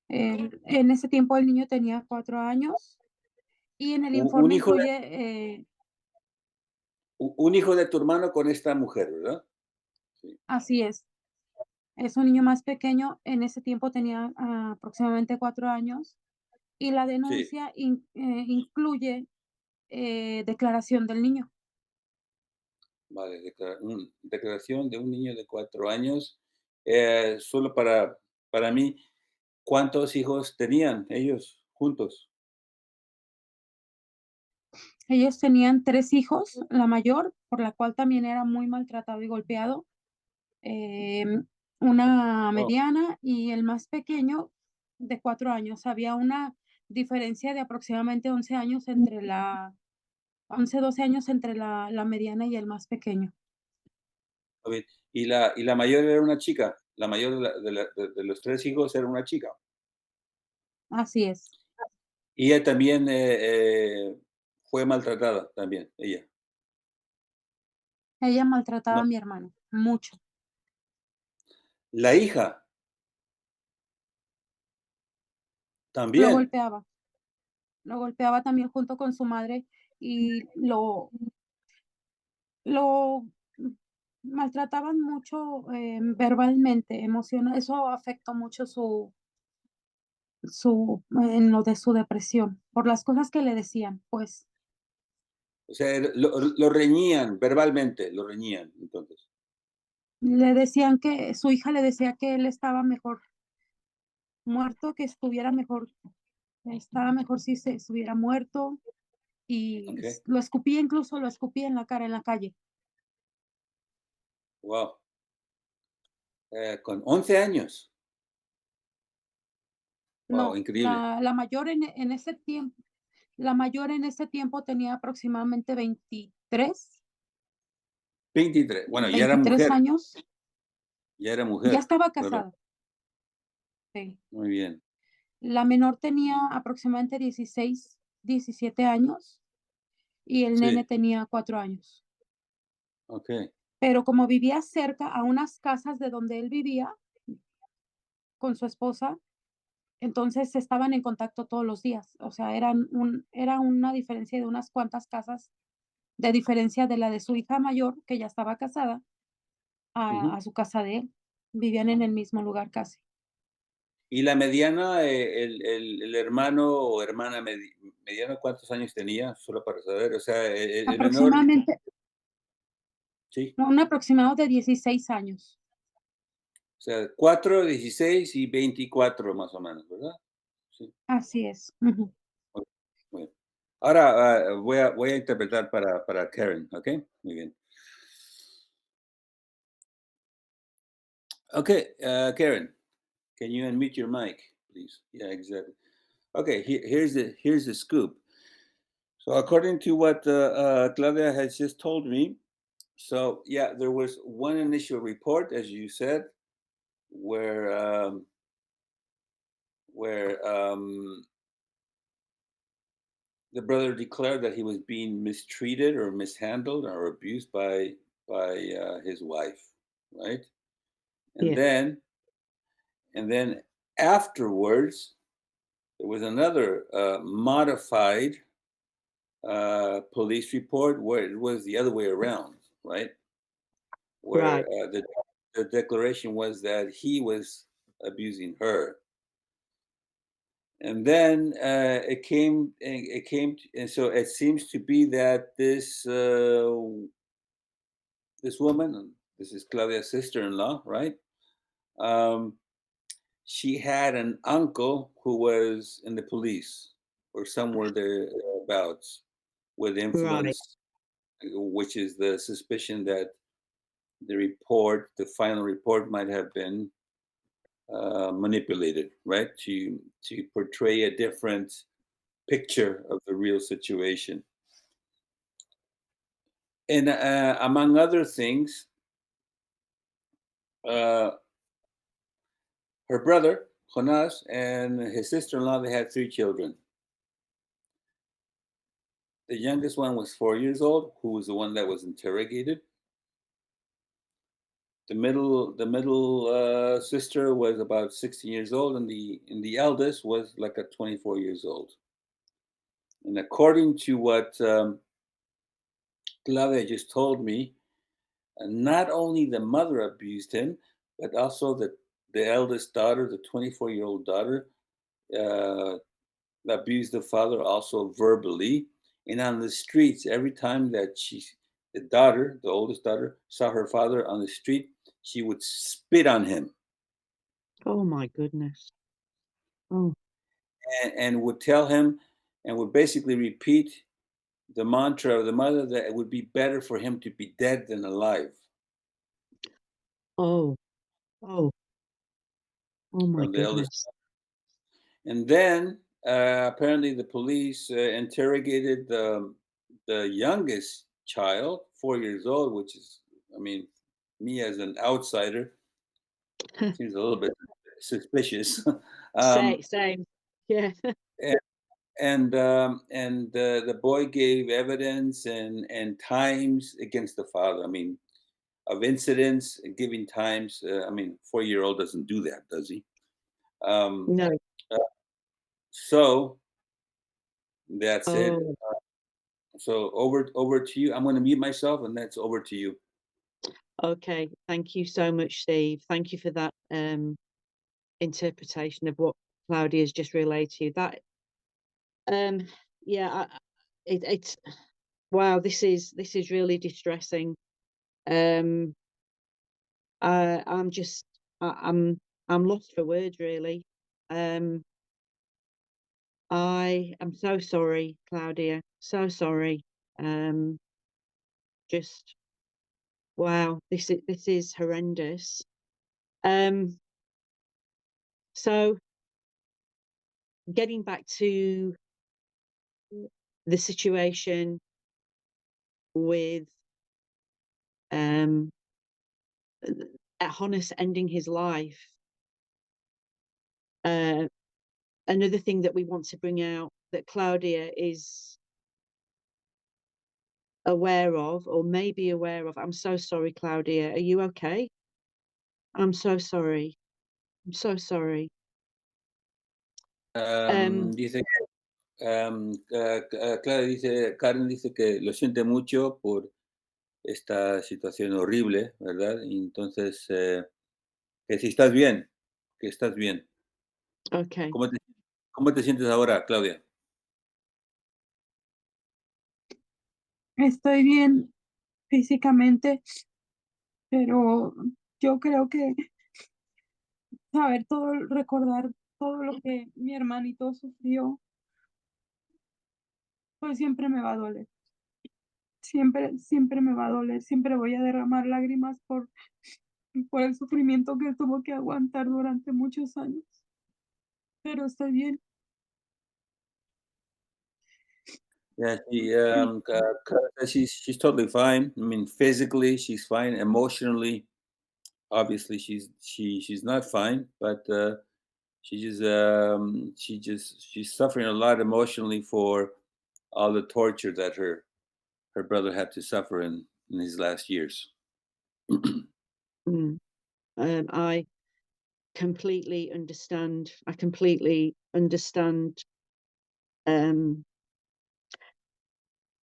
En ese tiempo el niño tenía 4 años y en el Un informe hijo de, incluye, un hijo de tu hermano con esta mujer, ¿verdad? Sí. así es un niño más pequeño, en ese tiempo tenía aproximadamente 4 años y la Sí. denuncia incluye declaración del niño. Vale, declaración de un niño de 4 años. Solo para mí, ¿cuántos hijos tenían ellos juntos? Ellos tenían 3 hijos, la mayor, por la cual también era muy maltratado y golpeado, una Oh, mediana y el más pequeño de 4 años. Había una diferencia de aproximadamente 11 años entre 12 años entre la mediana y el más pequeño. está bien. Y la mayor era una chica. La mayor de los 3 hijos era una chica. Así es. Y ella también fue maltratada, también, ella. Ella maltrataba No, a mi hermano, mucho. la hija Lo también. golpeaba, lo golpeaba también junto con su madre y lo maltrataban mucho, verbalmente, eso afectó mucho en lo de su depresión, por las cosas que le decían, pues. O sea, lo reñían verbalmente, lo reñían, entonces. Le decían que su hija le decía que él estaba mejor muerto, que estaba mejor si se estuviera muerto, y Ok, lo escupía, incluso lo escupía en la cara, en la calle. wow. Con 11 años. Wow, No, increíble. la mayor en ese tiempo, la mayor en ese tiempo tenía aproximadamente 23. Bueno, 23 años, ya era ya mujer, estaba ¿verdad? casada. Sí. Muy bien. La menor tenía aproximadamente 16, 17 años y el nene Sí, tenía 4 años. ok. Pero como vivía cerca a unas casas de donde él vivía con su esposa, entonces estaban en contacto todos los días. O sea, era una diferencia de unas cuantas casas de diferencia de la de su hija mayor, que ya estaba casada, Ujú. a su casa de él. Vivían en el mismo lugar casi. Y la mediana, el hermano o hermana mediana, ¿cuántos años tenía? Solo para saber. O sea, el menor, Aproximadamente, sí. un aproximado de 16 años. O sea, 4, 16 y 24 más o menos, ¿verdad? Sí. Así es. Ujú. Ok, muy bien. Ahora voy a interpretar para Karen, ¿ok? Muy bien. Okay, Karen, can you unmute your mic, please? Yeah, exactly. Okay, here's the scoop. So according to what Claudia has just told me, so yeah, there was one initial report, as you said, where the brother declared that he was being mistreated or mishandled or abused by his wife, right? And Yeah. then afterwards, there was another modified police report where it was the other way around, right? Where Right. the declaration was that he was abusing her, and then and so it seems to be that this woman, this is Claudia's sister-in-law, right? Um, she had an uncle who was in the police or somewhere thereabouts with Right. influence, which is the suspicion that the final report might have been manipulated, right? To portray a different picture of the real situation. And among other things, her brother, Jonas, and his sister-in-law, they had 3 children. The youngest one was 4 years old, who was the one that was interrogated. The middle sister was about 16 years old, and the eldest was like a 24 years old. And according to what Claudia just told me, not only the mother abused him, but also the eldest daughter, the 24-year-old daughter, abused the father also verbally. And on the streets, every time that the oldest daughter, saw her father on the street, she would spit on him. Oh my goodness. Oh. And would tell him, and would basically repeat the mantra of the mother that it would be better for him to be dead than alive. Oh. Oh. Oh my From the eldest. goodness. And then apparently the police interrogated the youngest child, 4 years old, which is, I mean, me as an outsider, seems a little bit suspicious. Same. Yeah. And the boy gave evidence and times against the father. I mean, of incidents, giving times. I mean, 4-year-old doesn't do that, does he? No. So that's it. Oh. So over to you. I'm going to mute myself, and that's over to you. Okay. Thank you so much, Steve. Thank you for that interpretation of what Claudia's just relayed to you. That yeah, it's wow, this is really distressing. I'm just I'm lost for words, really. I am so sorry, Claudia. So sorry. Just wow, this is horrendous. So getting back to the situation with Honis ending his life. Another thing that we want to bring out that Claudia is aware of, or may be aware of. I'm so sorry, Claudia. Are you okay? I'm so sorry. I'm so sorry. Dice, Clara dice, Karen dice que lo siente mucho por esta situación horrible, ¿verdad? Y entonces, que si estás bien, que estás bien. Okay. ¿Cómo te sientes ahora, Claudia? Estoy bien físicamente, pero yo creo que recordar todo lo que mi hermanito sufrió, pues siempre me va a doler. Siempre me va a doler, siempre voy a derramar lágrimas por el sufrimiento que tuvo que aguantar durante muchos años. Pero estoy bien. Yeah, she's totally fine. I mean, physically she's fine. Emotionally, obviously she's not fine, but she's suffering a lot emotionally for all the torture that her brother had to suffer in his last years. I completely understand. I completely understand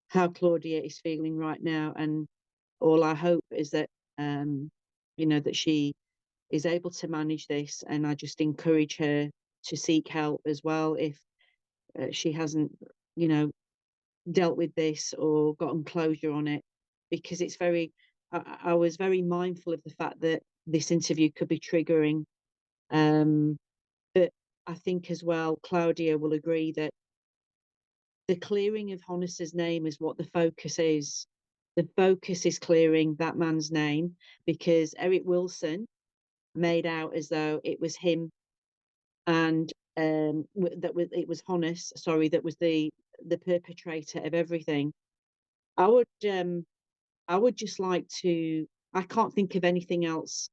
how Claudia is feeling right now, and all I hope is that that she is able to manage this, and I just encourage her to seek help as well if she hasn't dealt with this or gotten closure on it, because it's very I was very mindful of the fact that this interview could be triggering, but I think as well Claudia will agree that the clearing of Honis's name is what the focus is. The focus is clearing that man's name, because Eric Wilson made out as though it was him, and it was Honis, sorry, that was the perpetrator of everything. I would I would just like to, I can't think of anything else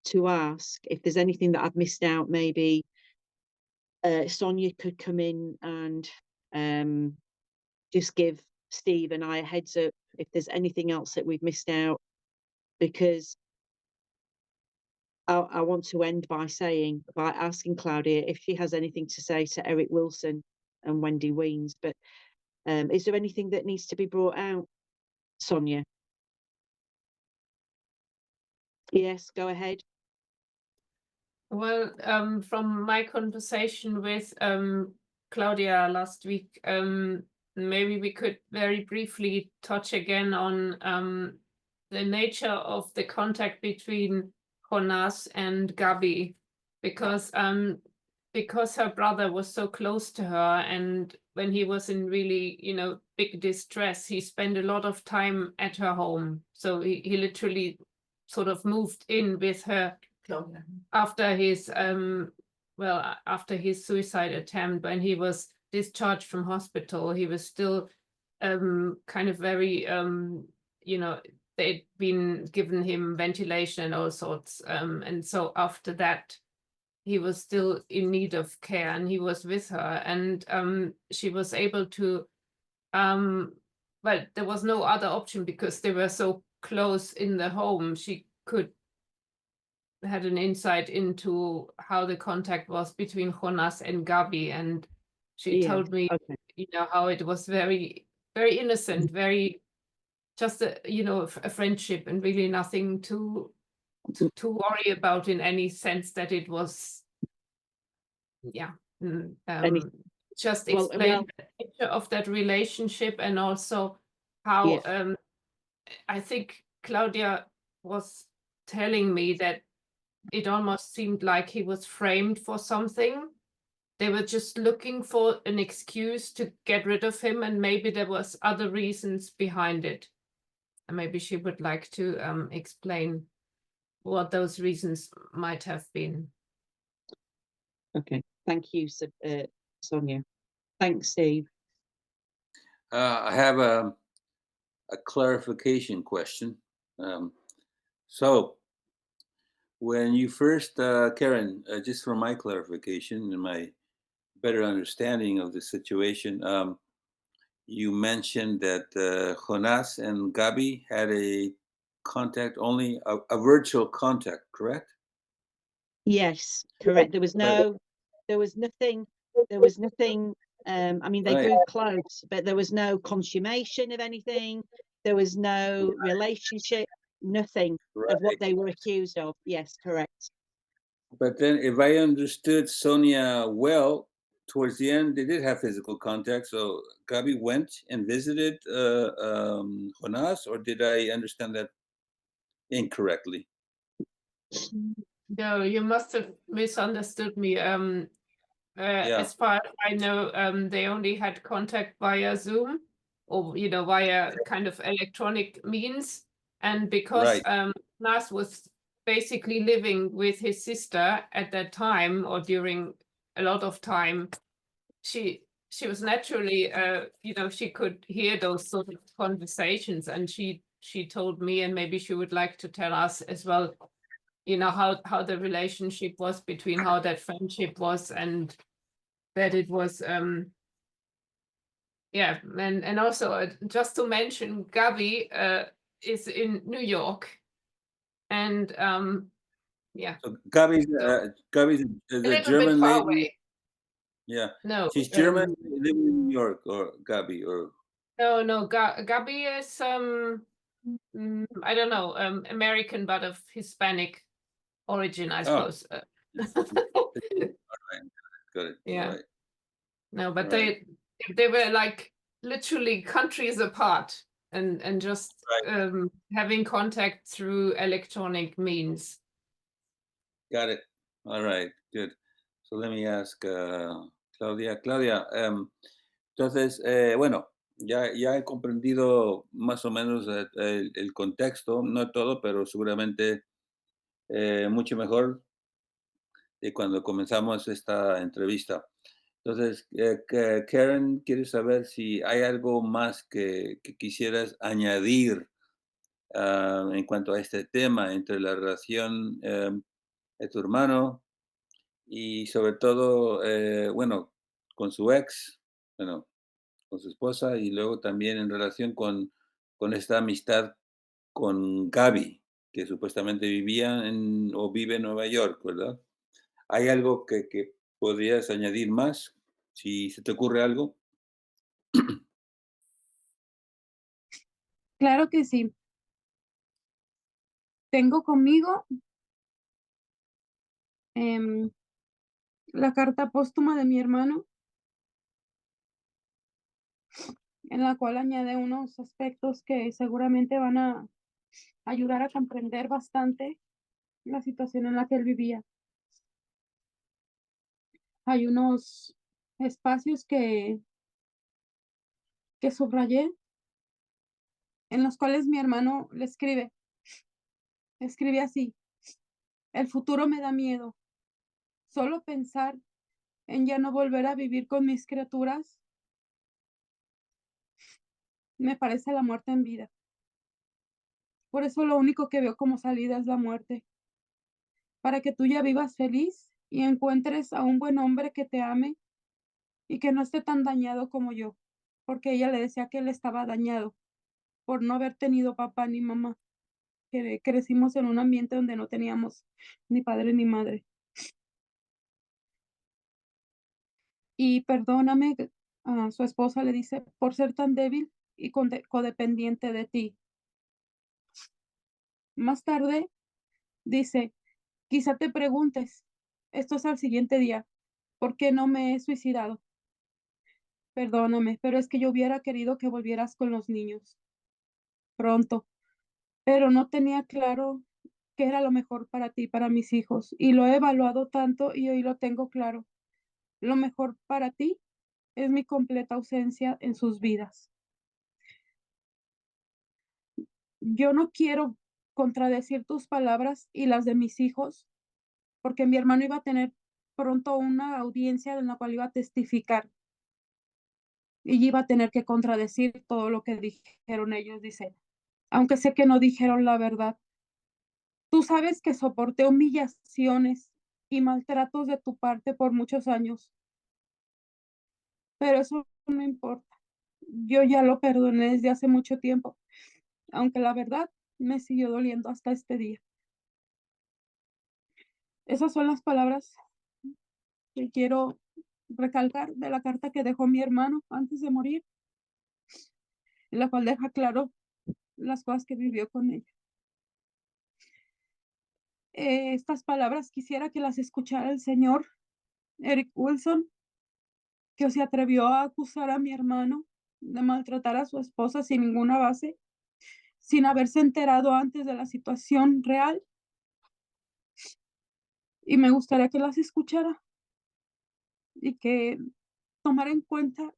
to ask. If there's anything that I've missed out, maybe Sonia could come in and just give Steve and I a heads up if there's anything else that we've missed out, because I want to end by asking Claudia if she has anything to say to Eric Wilson and Wendy Weens. But is there anything that needs to be brought out, Sonia? Yes, go ahead. Well, from my conversation with Claudia last week, maybe we could very briefly touch again on the nature of the contact between Jonas and Gabi, because her brother was so close to her, and when he was in really, big distress, he spent a lot of time at her home. So he literally sort of moved in with her after his after his suicide attempt. When he was discharged from hospital, he was still kind of very they'd been given him ventilation and all sorts, and so after that he was still in need of care, and he was with her, and she was able to but there was no other option because they were so close in the home. She had an insight into how the contact was between Jonas and Gabi, and she told me, how it was very, very innocent, very just a friendship, and really nothing to worry about in any sense that it was, just explain the nature of that relationship, and also how I think Claudia was telling me that it almost seemed like he was framed for something. They were just looking for an excuse to get rid of him, and maybe there was other reasons behind it. And maybe she would like to explain what those reasons might have been. Okay, thank you, Sonia. Thanks, Steve. I have a clarification question. So when you first, Karen, just for my clarification and my better understanding of the situation, you mentioned that Jonas and Gabi had a contact, only a virtual contact, correct? Yes, correct. There was nothing. I mean, they grew close, but there was no consummation of anything. There was no relationship, nothing of what they were accused of. Yes, correct. But then, if I understood Sonia well, towards the end, they did have physical contact. So Gabi went and visited Jonas, or did I understand that incorrectly? No, you must have misunderstood me. As far as I know, they only had contact via Zoom, or via kind of electronic means. And because Nas was basically living with his sister at that time, or during a lot of time, she was naturally, she could hear those sort of conversations, and she told me, and maybe she would like to tell us as well, how the relationship was between, how that friendship was, and that it was and also just to mention, Gabi is in New York, and So Gabi's the German far lady. away. Yeah. No, She's German, living in New York, or Gabi, or no. Gabi is I don't know, American, but of Hispanic origin, I suppose. All right. Got it. Yeah. All right. No, but All they were like literally countries apart, and just having contact through electronic means. Got it. All right. Good. So let me ask Claudia. Claudia, entonces, bueno, ya he comprendido más o menos el contexto, no todo, pero seguramente mucho mejor de cuando comenzamos esta entrevista. Entonces, Karen, quiere saber si hay algo más que quisieras añadir en cuanto a este tema entre la relación de tu hermano y sobre todo, bueno, con su ex, bueno, con su esposa y luego también en relación con esta amistad con Gaby, que supuestamente vivía o vive en Nueva York, ¿verdad? ¿Hay algo que podrías añadir más? Si se te ocurre algo. Claro que sí. Tengo conmigo la carta póstuma de mi hermano, en la cual añade unos aspectos que seguramente van a ayudar a comprender bastante la situación en la que él vivía. Hay unos espacios que subrayé, en los cuales mi hermano le escribe así: el futuro me da miedo. Solo pensar en ya no volver a vivir con mis criaturas me parece la muerte en vida. Por eso lo único que veo como salida es la muerte, para que tú ya vivas feliz y encuentres a un buen hombre que te ame y que no esté tan dañado como yo, porque ella le decía que él estaba dañado por no haber tenido papá ni mamá, que crecimos en un ambiente donde no teníamos ni padre ni madre. Y perdóname, a su esposa le dice, por ser tan débil y codependiente de ti. Más tarde dice, quizá te preguntes, esto es al siguiente día, ¿por qué no me he suicidado? Perdóname, pero es que yo hubiera querido que volvieras con los niños pronto, pero no tenía claro qué era lo mejor para ti, para mis hijos, y lo he evaluado tanto y hoy lo tengo claro. Lo mejor para ti es mi completa ausencia en sus vidas. Yo no quiero contradecir tus palabras y las de mis hijos, porque mi hermano iba a tener pronto una audiencia en la cual iba a testificar y iba a tener que contradecir todo lo que dijeron ellos. Dice, aunque sé que no dijeron la verdad, tú sabes que soporté humillaciones y maltratos de tu parte por muchos años, pero eso no importa. Yo ya lo perdoné desde hace mucho tiempo, aunque la verdad me siguió doliendo hasta este día. Esas son las palabras que quiero recalcar de la carta que dejó mi hermano antes de morir, en la cual deja claro las cosas que vivió con ella. Estas palabras quisiera que las escuchara el señor Eric Wilson, que se atrevió a acusar a mi hermano de maltratar a su esposa sin ninguna base, sin haberse enterado antes de la situación real. Y me gustaría que las escuchara y que tomara en cuenta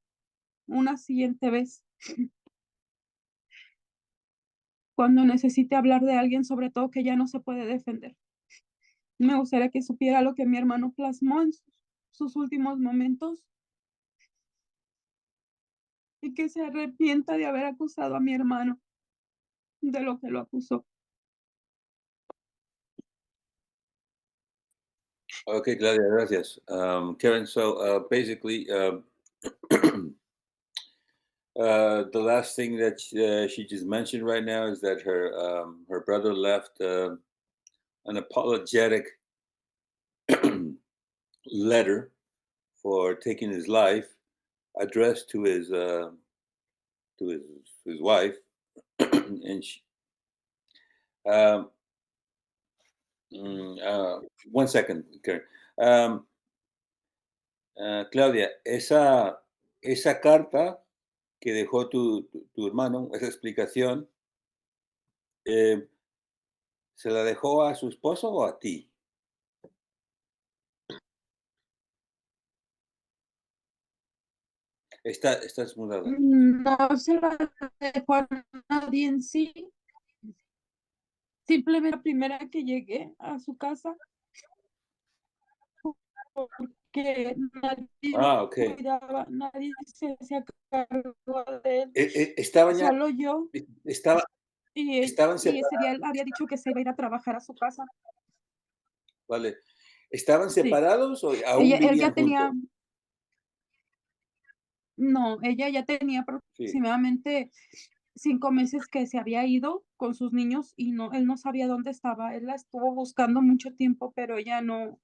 una siguiente vez cuando necesite hablar de alguien, sobre todo que ya no se puede defender. Me gustaría que supiera lo que mi hermano plasmó en sus últimos momentos y que se arrepienta de haber acusado a mi hermano de lo que lo acusó. Okay, Claudia, gracias. Karen, so basically, the last thing that she just mentioned right now is that her brother left an apologetic letter for taking his life, addressed to his wife, and she, um, one second, Karen. Claudia, esa carta que dejó tu hermano, esa explicación, ¿se la dejó a su esposo o a ti? Estás mudada. No se la dejó a nadie en sí. Simplemente la primera que llegué a su casa, porque nadie lo Okay. cuidaba, nadie se hacía cargo de él, Estaba ya, solo yo. estaba, ¿Estaban y ese día separados? él había dicho que se iba a ir a trabajar a su casa. Vale. ¿Estaban Sí. separados o aún Él ya vivían tenía, juntos? no, ella ya tenía Sí. aproximadamente 5 meses que se había ido con sus niños y él no sabía dónde estaba. Él la estuvo buscando mucho tiempo, pero ella no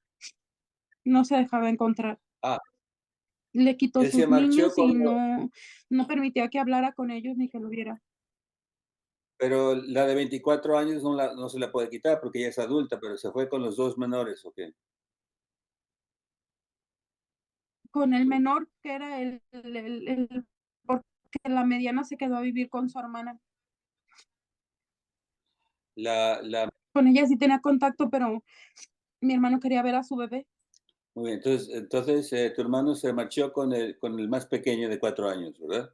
se dejaba encontrar. Ah, Le quitó él se sus marchó niños y cuando, no permitía que hablara con ellos ni que lo viera. pero la de 24 años no se la puede quitar porque ella es adulta, pero se fue con los 2 menores, ¿o qué? Con el Sí. menor, que era porque la mediana se quedó a vivir con su hermana. La Con ella sí tenía contacto, pero mi hermano quería ver a su bebé. Muy bien, entonces, tu hermano se marchó con el más pequeño de 4 años, ¿verdad?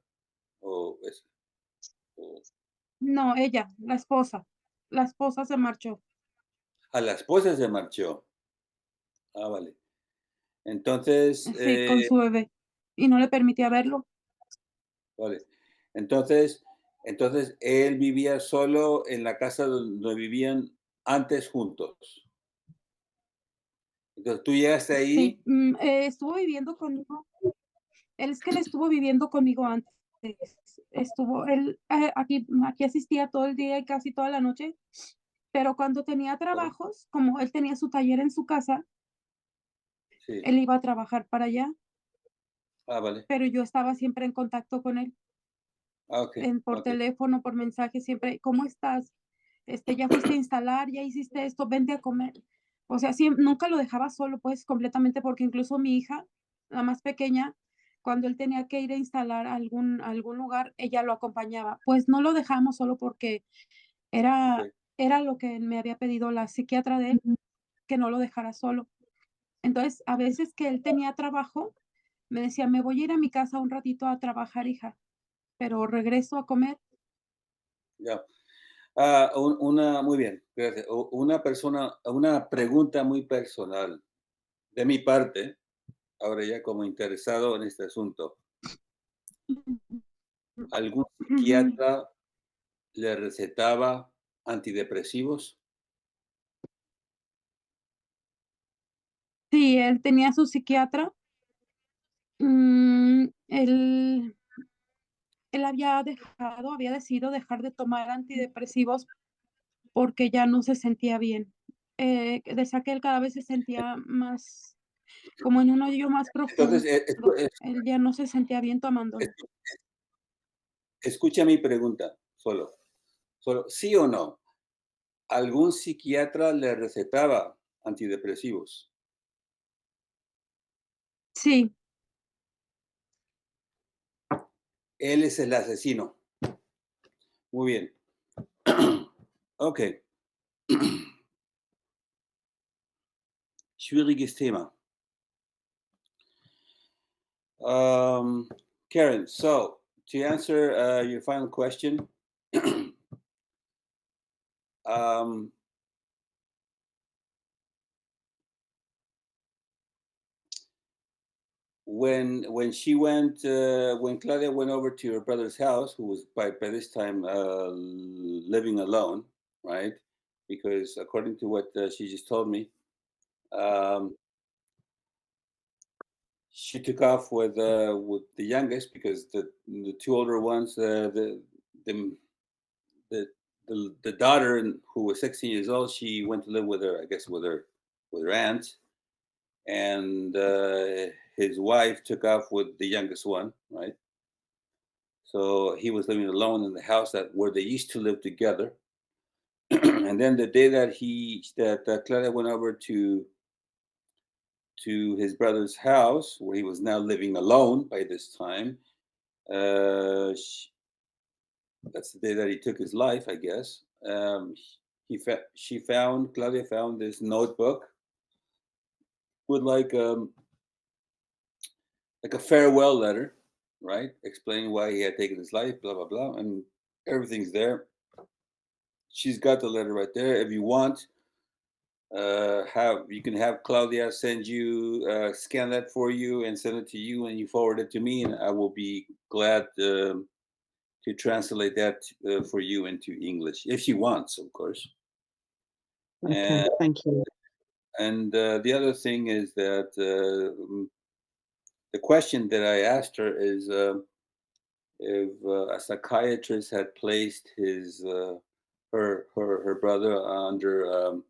O es o No, ella, la esposa. La esposa se marchó. la esposa se marchó. Vale. Entonces, Sí, con su bebé. Y no le permitía verlo. vale. Entonces, él vivía solo en la casa donde vivían antes juntos. Entonces, tú llegaste Sí, ahí. estuvo viviendo conmigo. Es que él estuvo viviendo conmigo antes. Él aquí asistía todo el día y casi toda la noche, pero cuando tenía Vale, trabajos, como él tenía su taller en su casa, sí. él iba a trabajar para allá, Vale. pero yo estaba siempre en contacto con él, Okey, por okey, teléfono, por mensaje, siempre, ¿cómo estás? Ya fuiste a instalar, ya hiciste esto, vente a comer. O sea, nunca lo dejaba solo, pues, completamente, porque incluso mi hija, la más pequeña, cuando él tenía que ir a instalar algún lugar, ella lo acompañaba. Pues no lo dejamos solo porque era okey. era lo que me había pedido la psiquiatra de él, que no lo dejara solo. Entonces, a veces que él tenía trabajo, me decía: "Me voy a ir a mi casa un ratito a trabajar, hija, pero regreso a comer". Ya. Muy bien, gracias. Una pregunta muy personal de mi parte, ahora ya como interesado en este asunto. ¿Algún Ujú. psiquiatra le recetaba antidepresivos? Sí, él tenía su psiquiatra. Él había decidido dejar de tomar antidepresivos porque ya no se sentía bien. Decía que él cada vez se sentía más como en un hoyo más Entonces, profundo. Él ya no se sentía bien es- tomándolo. escucha mi pregunta, solo, ¿sí o no? ¿Algún psiquiatra le recetaba antidepresivos? Sí, Él es el asesino. Muy bien. Ok. Schwieriges Thema. Karen, so to answer your final question, um, when Claudia went over to her brother's house, who was by this time living alone, right? Because according to what she just told me, um, she took off with the youngest because the 2 older ones, the the the daughter who was 16 years old, she went to live with her, I guess, with her aunt, and his wife took off with the youngest one, right? So he was living alone in the house where they used to live together. And then the day that Claudia went over to his brother's house, where he was now living alone by this time, sh that's the day that he took his life, I guess. Claudia found this notebook with like a farewell letter, right? Explaining why he had taken his life, blah blah blah, and everything's there. She's got the letter right there. If you want, have you can have Claudia send you scan that for you and send it to you, and you forward it to me, and I will be glad translate that for you into English, if she wants, of course. Okay, thank you. And the other thing is that the question that I asked her is if a psychiatrist had placed her brother under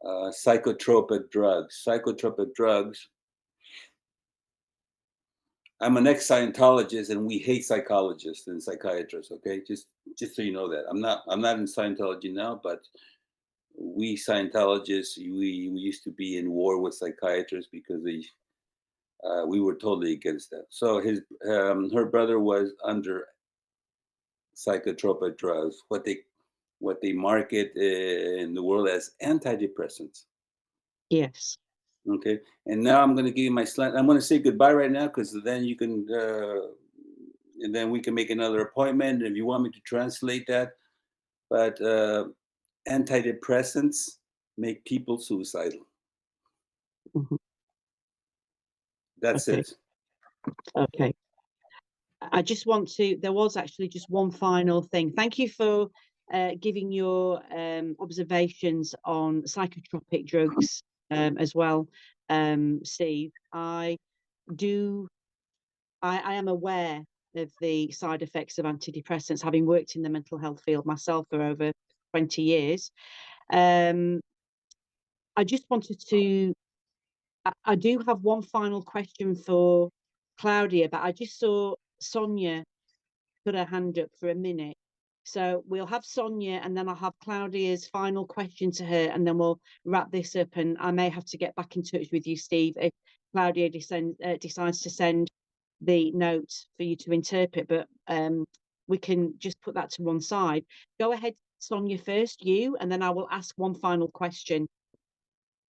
psychotropic drugs. Psychotropic drugs. I'm an ex-Scientologist, and we hate psychologists and psychiatrists. Okay, just so you know that I'm not in Scientology now, but we Scientologists we used to be in war with psychiatrists because we were totally against that. So her brother was under psychotropic drugs, what they market in the world as antidepressants. Yes. Okay, and now I'm going to give you my slide. I'm going to say goodbye right now because then you can, and then we can make another appointment if you want me to translate that. But antidepressants make people suicidal. Mhm. That's Okay. it. Okay. I just want to, there was actually just one final thing. Thank you for giving your observations on psychotropic drugs as well, Steve. I am aware of the side effects of antidepressants, having worked in the mental health field myself for over 20 years. I just wanted to, I do have one final question for Claudia, but I just saw Sonia put her hand up for a minute. So we'll have Sonia and then I'll have Claudia's final question to her, and then we'll wrap this up. And I may have to get back in touch with you, Steve, if Claudia decides to send the note for you to interpret, but we can just put that to one side. Go ahead, Sonia, first, you, and then I will ask one final question.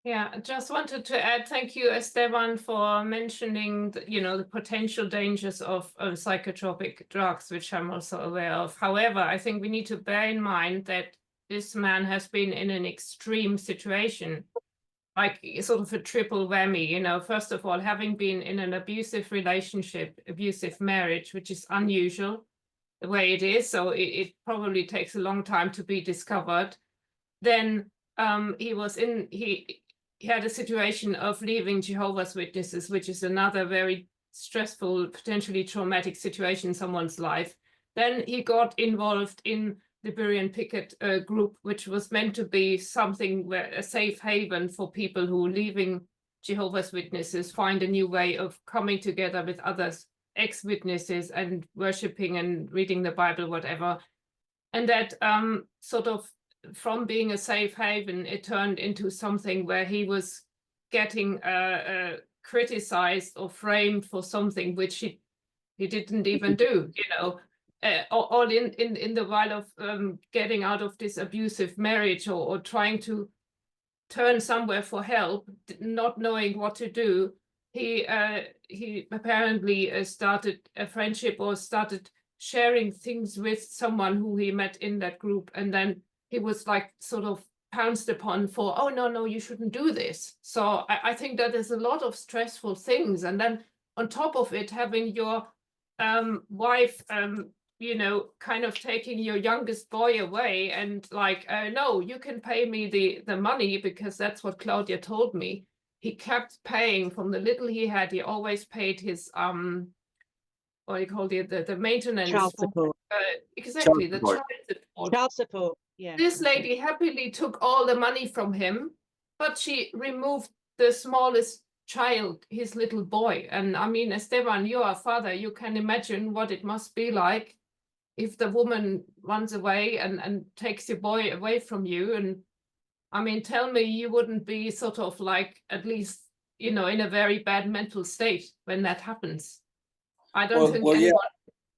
Yeah, I just wanted to add, thank you, Esteban, for mentioning the potential dangers of psychotropic drugs, which I'm also aware of. However, I think we need to bear in mind that this man has been in an extreme situation, like sort of a triple whammy. First of all, having been in an abusive relationship, abusive marriage, which is unusual the way it is, so it probably takes a long time to be discovered. Then he had a situation of leaving Jehovah's Witnesses, which is another very stressful, potentially traumatic situation in someone's life. Then he got involved in the Beroean Picket group, which was meant to be something where a safe haven for people who, leaving Jehovah's Witnesses, find a new way of coming together with others, ex-witnesses, and worshiping and reading the Bible, whatever. And that sort of, from being a safe haven, it turned into something where he was getting criticized or framed for something which he didn't even do, all in the while of getting out of this abusive marriage, or trying to turn somewhere for help, not knowing what to do. He apparently started a friendship, or started sharing things with someone who he met in that group, and then he was like sort of pounced upon for, oh, no, you shouldn't do this. So I think that there's a lot of stressful things. And then on top of it, having your wife, kind of taking your youngest boy away and like, no, you can pay me the money, because that's what Claudia told me. He kept paying from the little he had. He always paid his, what do you call it, the maintenance. Child support. Exactly, the support. child support. Child support, yeah. This lady happily took all the money from him, but she removed the smallest child, his little boy. And I mean, Esteban, you are a father. You can imagine what it must be like if the woman runs away and takes your boy away from you. And I mean, tell me you wouldn't be sort of like, at least, in a very bad mental state when that happens. I don't think anyone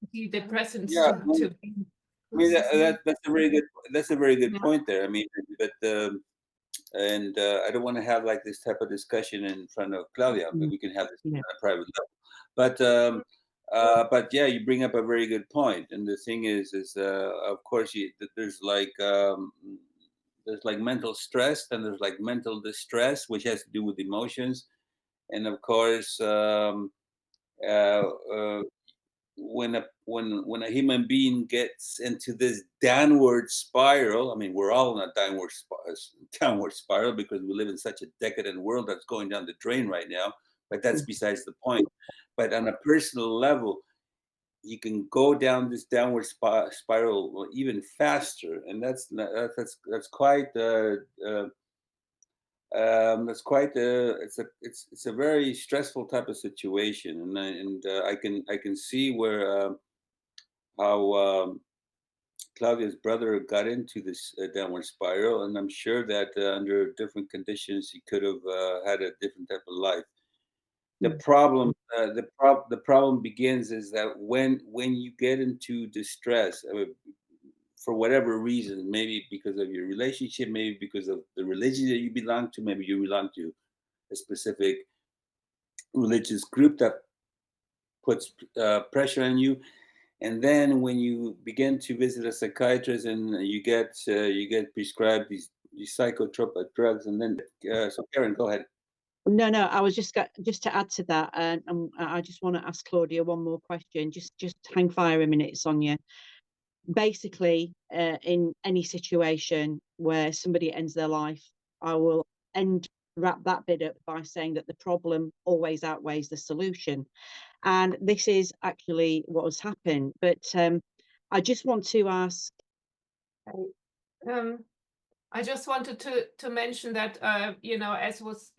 would be depressant to be. I mean, that's a very good Yeah. point there. I mean, but and I don't want to have like this type of discussion in front of Claudia, but we can have this on a private level. But yeah, you bring up a very good point. And the thing is of course, there's like mental stress, and there's like mental distress, which has to do with emotions, and of course, when a human being gets into this downward spiral, I mean, we're all in a downward spiral because we live in such a decadent world that's going down the drain right now. But that's besides the point. But on a personal level, you can go down this downward spiral even faster, and that's quite it's a very stressful type of situation, and I can see where how Claudia's brother got into this downward spiral, and I'm sure that under different conditions he could have had a different type of life. The problem begins is that when you get into distress, for whatever reason, maybe because of your relationship, maybe because of the religion that you belong to, maybe you belong to a specific religious group that puts pressure on you, and then when you begin to visit a psychiatrist and you get prescribed these psychotropic drugs, and then so Karen, go ahead. No, I was just to add to that, and I just want to ask Claudia one more question. Just hang fire a minute, Sonia. Basically, in any situation where somebody ends their life, I will wrap that bit up by saying that the problem always outweighs the solution, and this is actually what has happened. But I just want to ask. I just wanted to mention that as was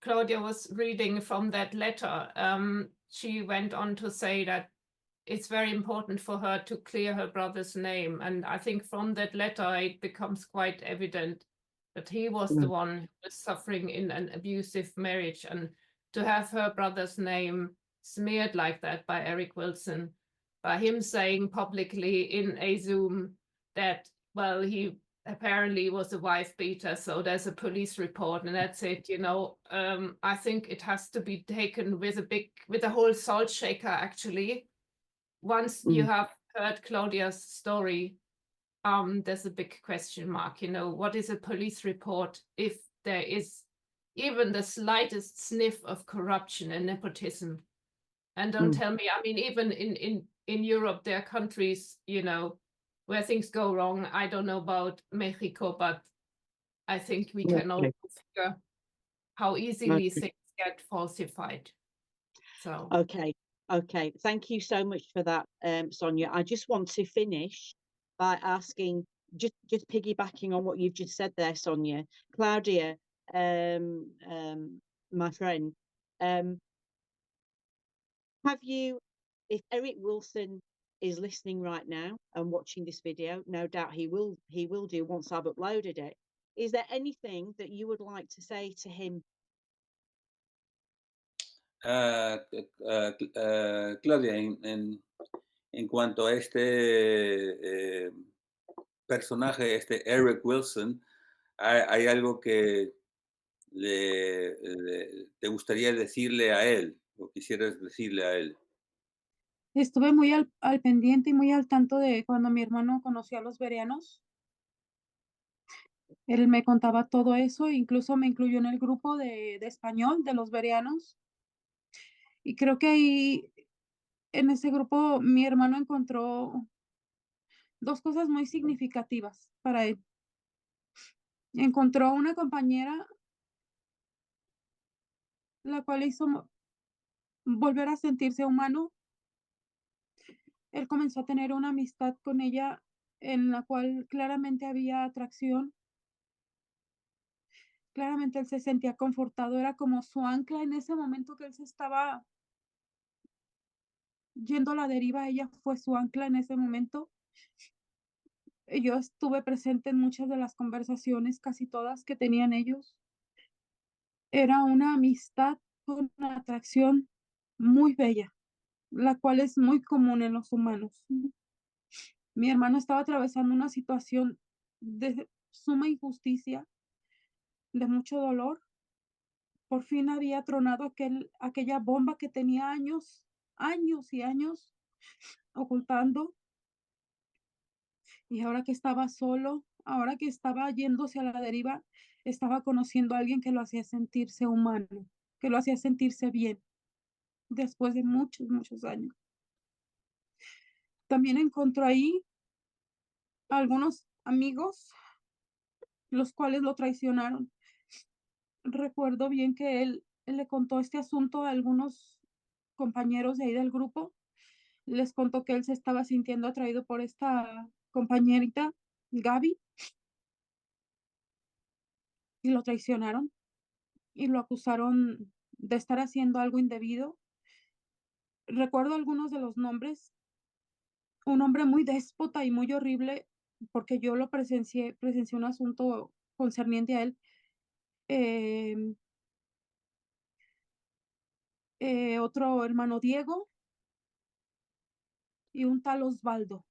Claudia was reading from that letter, she went on to say that it's very important for her to clear her brother's name. And I think from that letter, it becomes quite evident that he was the one who was suffering in an abusive marriage. And to have her brother's name smeared like that by Eric Wilson, by him saying publicly in a Zoom that, well, he apparently was a wife beater, so there's a police report and that's it, I think it has to be taken with a whole salt shaker, actually. Once you have heard Claudia's story, there's a big question mark. What is a police report if there is even the slightest sniff of corruption and nepotism? And don't tell me, I mean, even in Europe, there are countries, where things go wrong. I don't know about Mexico, but I think we can all figure how easily things get falsified. So Okay, thank you so much for that, Sonia. I just want to finish by asking, just piggybacking on what you've just said there, Sonia. Claudia, my friend, have you, if Eric Wilson is listening right now and watching this video, no doubt he will do once I've uploaded it, is there anything that you would like to say to him? Claudia, en cuanto a este personaje, este Eric Wilson, hay algo que te gustaría decirle a él, o quisieras decirle a él. Estuve muy al pendiente y muy al tanto de cuando mi hermano conoció a los bereanos. Él me contaba todo eso, incluso me incluyó en el grupo de español de los bereanos. Y creo que ahí, en ese grupo, mi hermano encontró 2 cosas muy significativas para él. Encontró una compañera, la cual hizo volver a sentirse humano. Él comenzó a tener una amistad con ella en la cual claramente había atracción. Claramente él se sentía confortado, era como su ancla en ese momento que él se estaba yendo a la deriva, ella fue su ancla en ese momento. Yo estuve presente en muchas de las conversaciones, casi todas que tenían ellos. Era una amistad con una atracción muy bella, la cual es muy común en los humanos. Mi hermano estaba atravesando una situación de suma injusticia, de mucho dolor. Por fin había tronado aquella bomba que tenía años y años ocultando. Y ahora que estaba solo, ahora que estaba yéndose a la deriva, estaba conociendo a alguien que lo hacía sentirse humano, que lo hacía sentirse bien, después de muchos, muchos años. También encontró ahí algunos amigos, los cuales lo traicionaron. Recuerdo bien que él le contó este asunto a algunos compañeros de ahí del grupo. Les contó que él se estaba sintiendo atraído por esta compañerita, Gaby, y lo traicionaron y lo acusaron de estar haciendo algo indebido. Recuerdo algunos de los nombres. Un hombre muy déspota y muy horrible, porque yo lo presencié un asunto concerniente a él. Otro hermano Diego y un tal Osvaldo,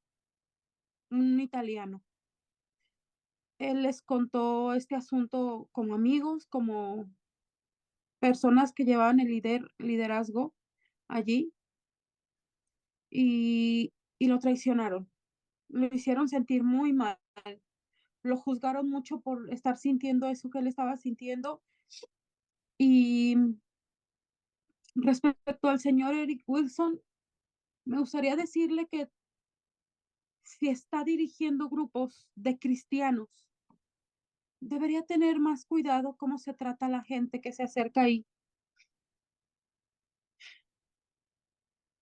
un italiano. Él les contó este asunto como amigos, como personas que llevaban el liderazgo allí y lo traicionaron. Lo hicieron sentir muy mal. Lo juzgaron mucho por estar sintiendo eso que él estaba sintiendo. Y respecto al señor Eric Wilson, me gustaría decirle que si está dirigiendo grupos de cristianos, debería tener más cuidado cómo se trata a la gente que se acerca ahí,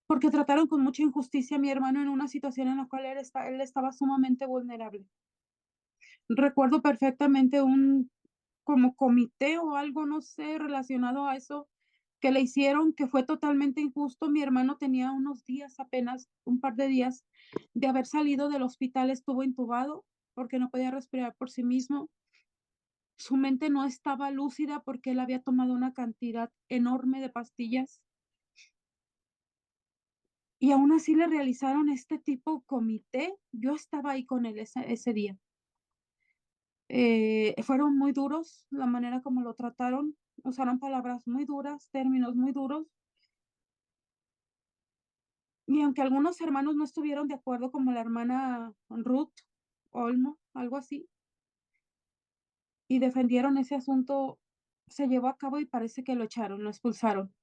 porque trataron con mucha injusticia a mi hermano en una situación en la cual él estaba sumamente vulnerable. Recuerdo perfectamente un como comité o algo, no sé, relacionado a eso que le hicieron, que fue totalmente injusto. Mi hermano tenía unos días, apenas un par de días, de haber salido del hospital, estuvo intubado porque no podía respirar por sí mismo. Su mente no estaba lúcida porque él había tomado una cantidad enorme de pastillas. Y aún así le realizaron este tipo comité. Yo estaba ahí con él ese día. Fueron muy duros la manera como lo trataron. Usaron palabras muy duras, términos muy duros. Y aunque algunos hermanos no estuvieron de acuerdo, como la hermana Ruth Olmo, algo así, y defendieron ese asunto, se llevó a cabo y parece que lo echaron, lo expulsaron,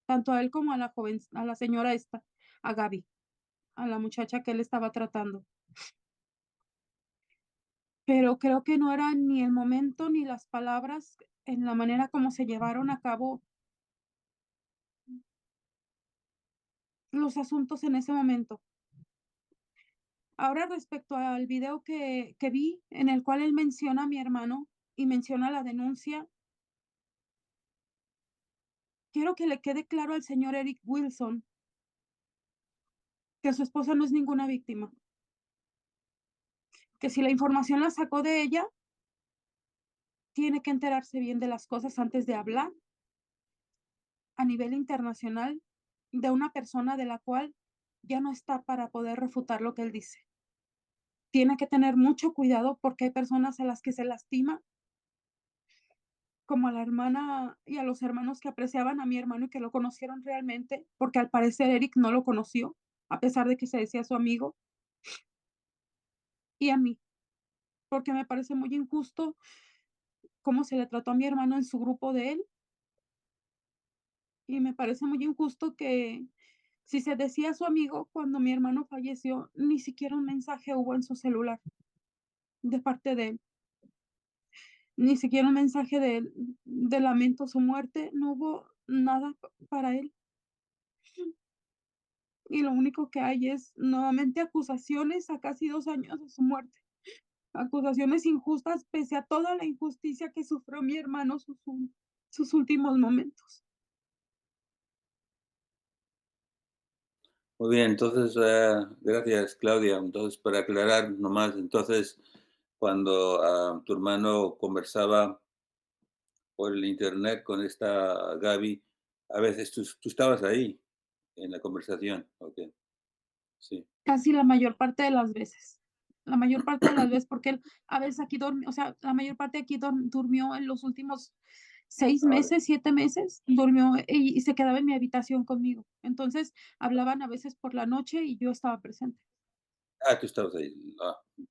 tanto a él como a la joven, a la señora esta, a Gaby, a la muchacha que él estaba tratando. Pero creo que no era ni el momento ni las palabras en la manera como se llevaron a cabo los asuntos en ese momento. Ahora respecto al video que vi, en el cual él menciona a mi hermano y menciona la denuncia, quiero que le quede claro al señor Eric Wilson que su esposa no es ninguna víctima, que si la información la sacó de ella, tiene que enterarse bien de las cosas antes de hablar a nivel internacional de una persona de la cual ya no está para poder refutar lo que él dice. Tiene que tener mucho cuidado porque hay personas a las que se lastima, como a la hermana y a los hermanos que apreciaban a mi hermano y que lo conocieron realmente, porque al parecer Eric no lo conoció, a pesar de que se decía su amigo, y a mí, porque me parece muy injusto cómo se le trató a mi hermano en su grupo de él, y me parece muy injusto que si se decía a su amigo cuando mi hermano falleció, ni siquiera un mensaje hubo en su celular de parte de él, ni siquiera un mensaje de lamento a su muerte, no hubo nada para él. Y lo único que hay es nuevamente acusaciones a casi 2 años de su muerte. Acusaciones injustas pese a toda la injusticia que sufrió mi hermano sus últimos momentos. Muy bien, entonces, gracias, Claudia. Entonces, para aclarar nomás, entonces, cuando tu hermano conversaba por el internet con esta Gaby, a veces tú estabas ahí en la conversación. Ok, sí. Casi la mayor parte de las veces. La mayor parte de las veces, porque él a veces aquí durmió, o sea, la mayor parte aquí durmió en los últimos 6 Vale. meses, 7 meses, durmió y se quedaba en mi habitación conmigo. Entonces, hablaban a veces por la noche y yo estaba presente. Tú estabas ahí.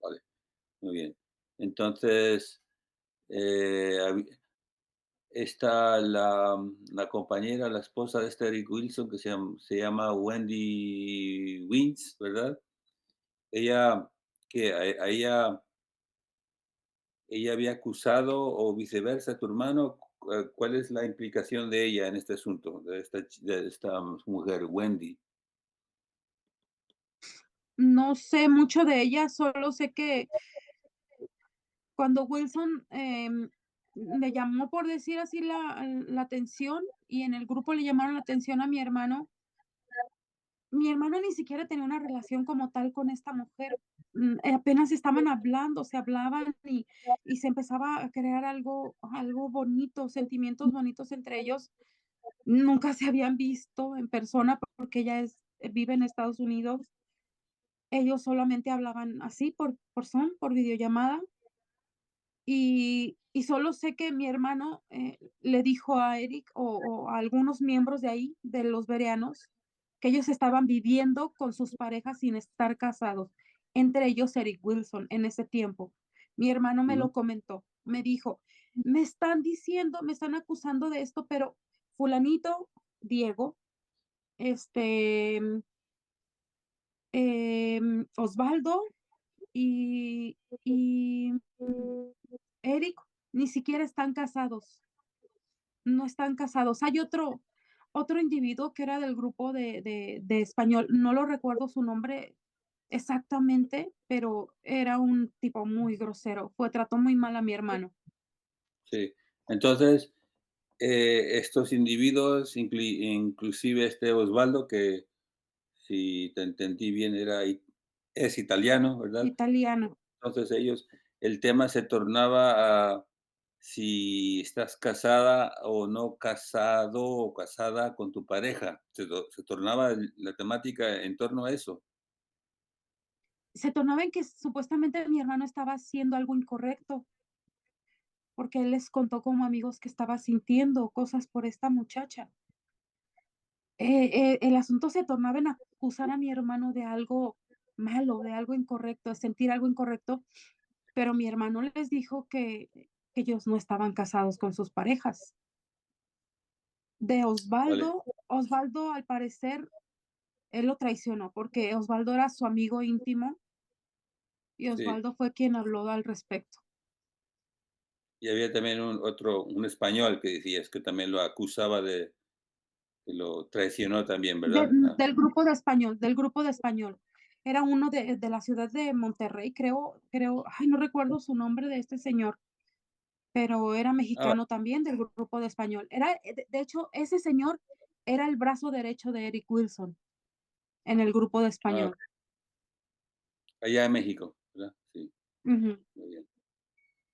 Vale, muy bien. Entonces, está la compañera, la esposa de este Eric Wilson, que se llama Wendy Wins, ¿verdad? ella, que ella había acusado o viceversa a tu hermano. ¿Cuál es la implicación de ella en este asunto, de esta mujer, Wendy? No sé mucho de ella, solo sé que cuando Wilson, le llamó, por decir así, la atención, y en el grupo le llamaron la atención a mi hermano ni siquiera tenía una relación como tal con esta mujer, apenas estaban hablando, se hablaban y se empezaba a crear algo bonito, sentimientos bonitos entre ellos. Nunca se habían visto en persona porque ella vive en Estados Unidos. Ellos solamente hablaban así por videollamada. Y solo sé que mi hermano, le dijo a Eric o a algunos miembros de ahí, de los bereanos, que ellos estaban viviendo con sus parejas sin estar casados, entre ellos Eric Wilson en ese tiempo. Mi hermano me Ujú. lo comentó, me dijo: me están acusando de esto, pero fulanito, Diego, este, Osvaldo y Eric ni siquiera están casados, no están casados. Hay otro individuo que era del grupo de español, no lo recuerdo su nombre exactamente, pero era un tipo muy grosero, trató muy mal a mi hermano. Sí. Entonces, estos individuos, inclusive este Osvaldo, que si te entendí bien es italiano, ¿verdad? Italiano. Entonces el tema se tornaba a si estás casada o no casado o casada con tu pareja. Se tornaba la temática en torno a eso. Se tornaba en que supuestamente mi hermano estaba haciendo algo incorrecto, porque él les contó como amigos que estaba sintiendo cosas por esta muchacha. El asunto se tornaba en acusar a mi hermano de algo malo, de algo incorrecto, de sentir algo incorrecto, pero mi hermano les dijo que ellos no estaban casados con sus parejas. De Vale, Osvaldo, al parecer, él lo traicionó, porque Osvaldo era su amigo íntimo y sí. Osvaldo fue quien habló al respecto. Y había también un español que decías que también lo acusaba que lo traicionó también, ¿verdad? Del grupo de español. Era uno de la ciudad de Monterrey, creo, ay, no recuerdo su nombre de este señor, pero era Ah, mexicano también del grupo de español. De hecho, ese señor era el brazo derecho de Eric Wilson en el grupo de ah, español. allá en México, ¿verdad? Sí, Ujú. muy bien,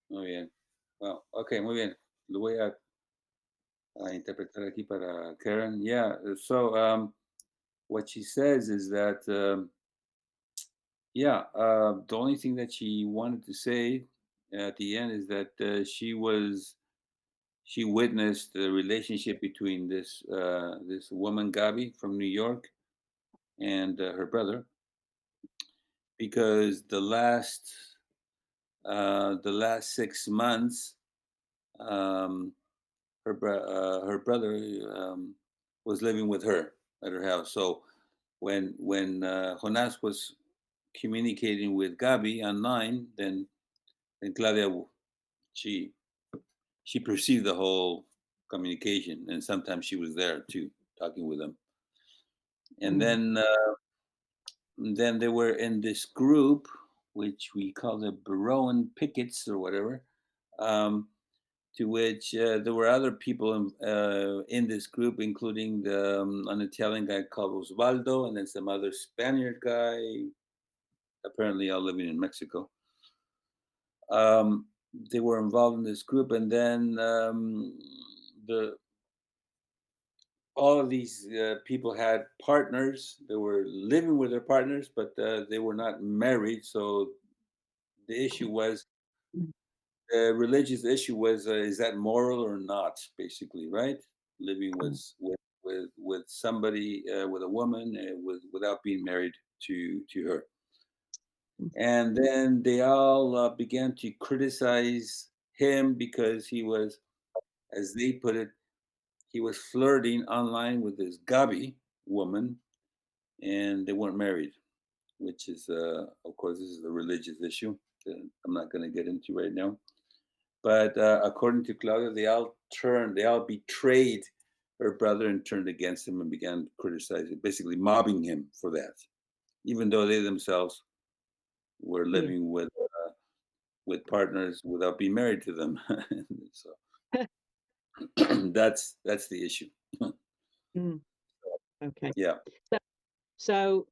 muy bien. Wow, ok, muy bien. Lo voy a interpretar aquí para Karen. Yeah, so what she says is that, yeah, the only thing that she wanted to say at the end is that she witnessed the relationship between this woman Gabi from New York and her brother, because the last 6 months, um, her brother was living with her at her house. So when Jonas was communicating with Gabi online, then Claudia, she she perceived the whole communication, and sometimes she was there too, talking with them. And then they were in this group, which we call the Beroean Pickets or whatever, um, to which there were other people in this group, including an Italian guy called Osvaldo, and then some other Spaniard guy, apparently all living in Mexico. They were involved in this group, and then the all of these people had partners. They were living with their partners, but they were not married. So the issue was the religious issue was is that moral or not? Basically, right? Living with somebody with a woman without being married to her, and then they all began to criticize him because he was, as they put it, he was flirting online with this Gabi woman, and they weren't married. which is, of course, this is a religious issue that I'm not going to get into right now. But according to Claudia, they all betrayed her brother and turned against him and began criticizing, basically mobbing him for that, even though they themselves were living with partners without being married to them. So that's the issue. Mm. Okay. Yeah. So,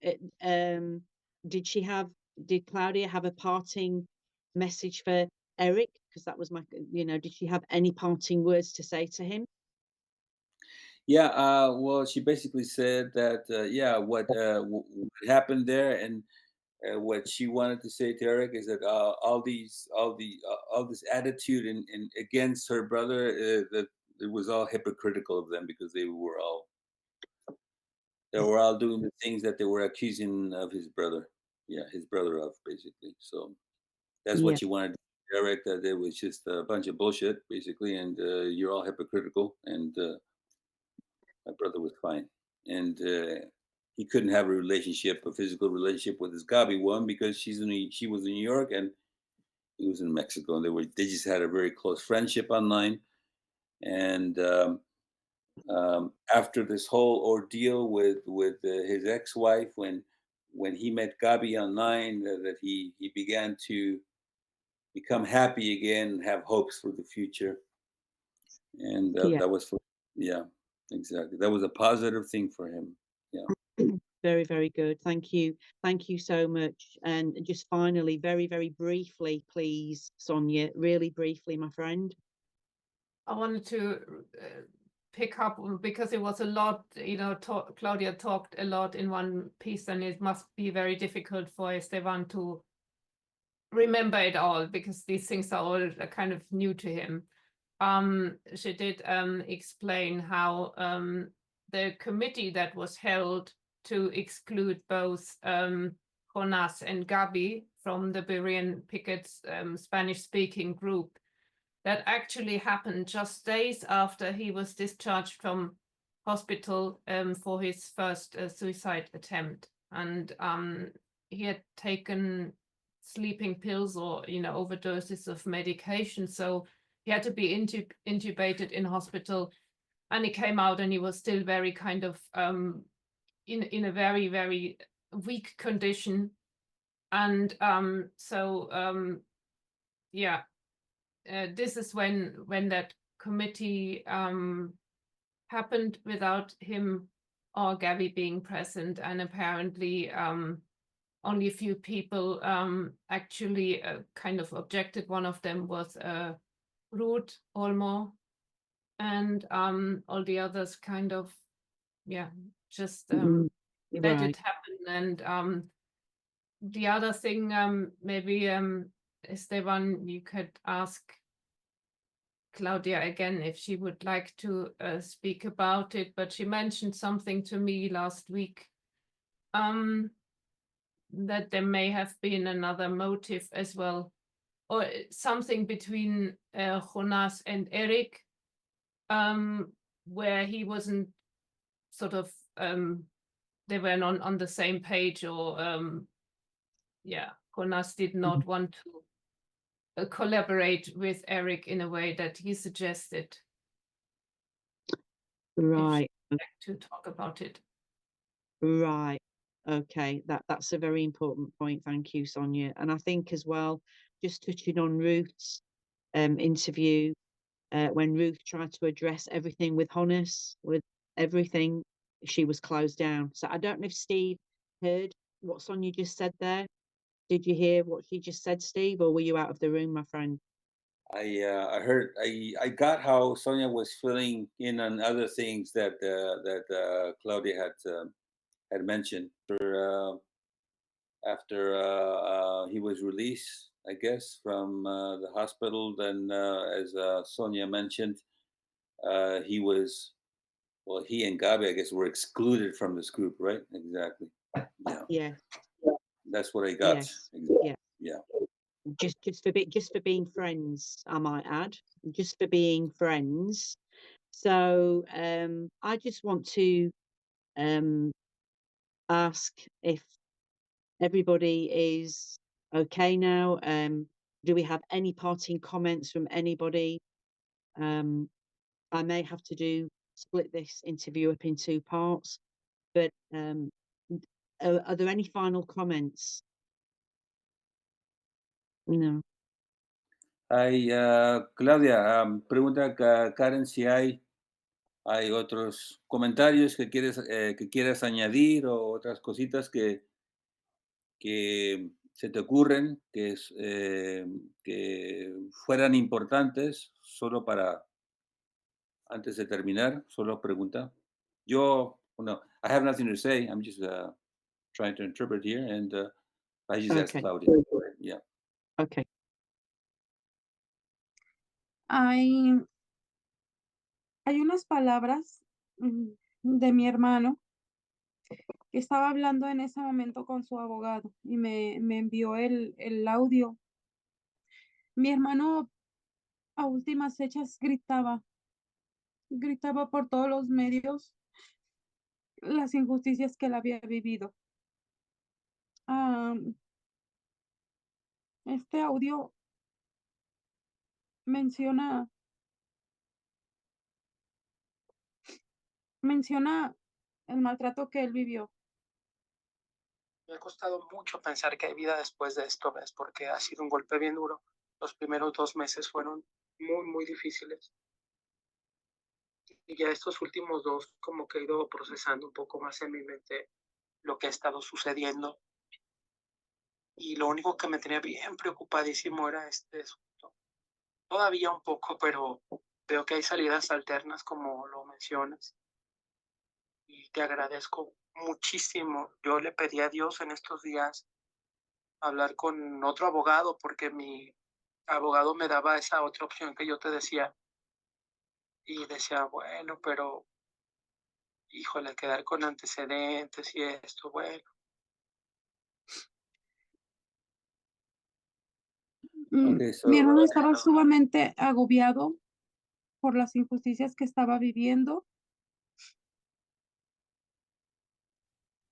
did Claudia have a parting message for Eric? Because that was did she have any parting words to say to him? Yeah, well, she basically said that, what happened there, and what she wanted to say to Eric is that all this attitude and against her brother, that it was all hypocritical of them, because they were all doing the things that they were accusing of his brother, his brother of, basically. So that's what she wanted to tell Eric, that it was just a bunch of bullshit, basically, and you're all hypocritical, and my brother was fine, and he couldn't have a physical relationship with his Gabi one, because she was in New York and he was in Mexico, and they just had a very close friendship online. And after this whole ordeal with his ex-wife, when he met Gabi online, that he began to become happy again and have hopes for the future, and that was for exactly, that was a positive thing for him. Very, very good. Thank you so much. And just finally, very, very briefly, please, Sonia, really briefly, my friend. I wanted to pick up, because it was a lot, Claudia talked a lot in one piece, and it must be very difficult for Esteban to remember it all, because these things are all kind of new to him. She did explain how the committee that was held to exclude both Jonas and Gabi from the Beroean Pickets Spanish-speaking group, that actually happened just days after he was discharged from hospital for his first suicide attempt. And he had taken sleeping pills or overdoses of medication, so he had to be intubated in hospital, and he came out and he was still very kind of in a very, very weak condition. And this is when that committee happened without him or Gabi being present, and apparently only a few people actually kind of objected. One of them was Ruth Olmo, and all the others kind of just let it happen. And the other thing, maybe Esteban, you could ask Claudia again if she would like to speak about it, but she mentioned something to me last week, that there may have been another motive as well, or something between Jonas and Eric, where he wasn't sort of, they weren't on the same page, or Jonas did not want to collaborate with Eric in a way that he suggested. Right. Like to talk about it. Right. Okay. That's a very important point. Thank you, Sonia. And I think as well, just touching on Ruth's interview, when Ruth tried to address everything with Honis, with everything, she was closed down. So I don't know if Steve heard what Sonia just said there. Did you hear what she just said, Steve, or were you out of the room, my friend? I heard. I got how Sonia was filling in on other things that Claudia had mentioned. After he was released, I guess, from the hospital, then as Sonia mentioned, he and Gabi, I guess, were excluded from this group, right? Exactly. Yeah. That's what I got. Yes. Exactly. Yeah. Just for being friends, I might add, just for being friends. So I just want to ask if everybody is okay now? Do we have any parting comments from anybody? I may have to split this interview up in 2 parts, but are there any final comments? No. Hay, Claudia, pregunta Karen si hay otros comentarios que quieras añadir o otras cositas que se te ocurren que fueran importantes solo para antes de terminar, solo pregunta. No, I have nothing to say. I'm just trying to interpret here, and I just asked Okay. Claudia. Yeah. Okay. Hay unas palabras de mi hermano que estaba hablando en ese momento con su abogado y me envió el audio. Mi hermano a últimas fechas gritaba por todos los medios las injusticias que él había vivido. Este audio menciona el maltrato que él vivió. Me ha costado mucho pensar que hay vida después de esto, ¿ves? Porque ha sido un golpe bien duro. Los primeros 2 meses fueron muy, muy difíciles. Y ya estos últimos 2, como que he ido procesando un poco más en mi mente lo que ha estado sucediendo. Y lo único que me tenía bien preocupadísimo era este asunto. Todavía un poco, pero veo que hay salidas alternas, como lo mencionas. Y te agradezco muchísimo. Yo le pedí a Dios en estos días hablar con otro abogado, porque mi abogado me daba esa otra opción que yo te decía. Y decía, bueno, pero híjole, quedar con antecedentes y esto, bueno. Okay, so Mi hermano estaba sumamente agobiado por las injusticias que estaba viviendo.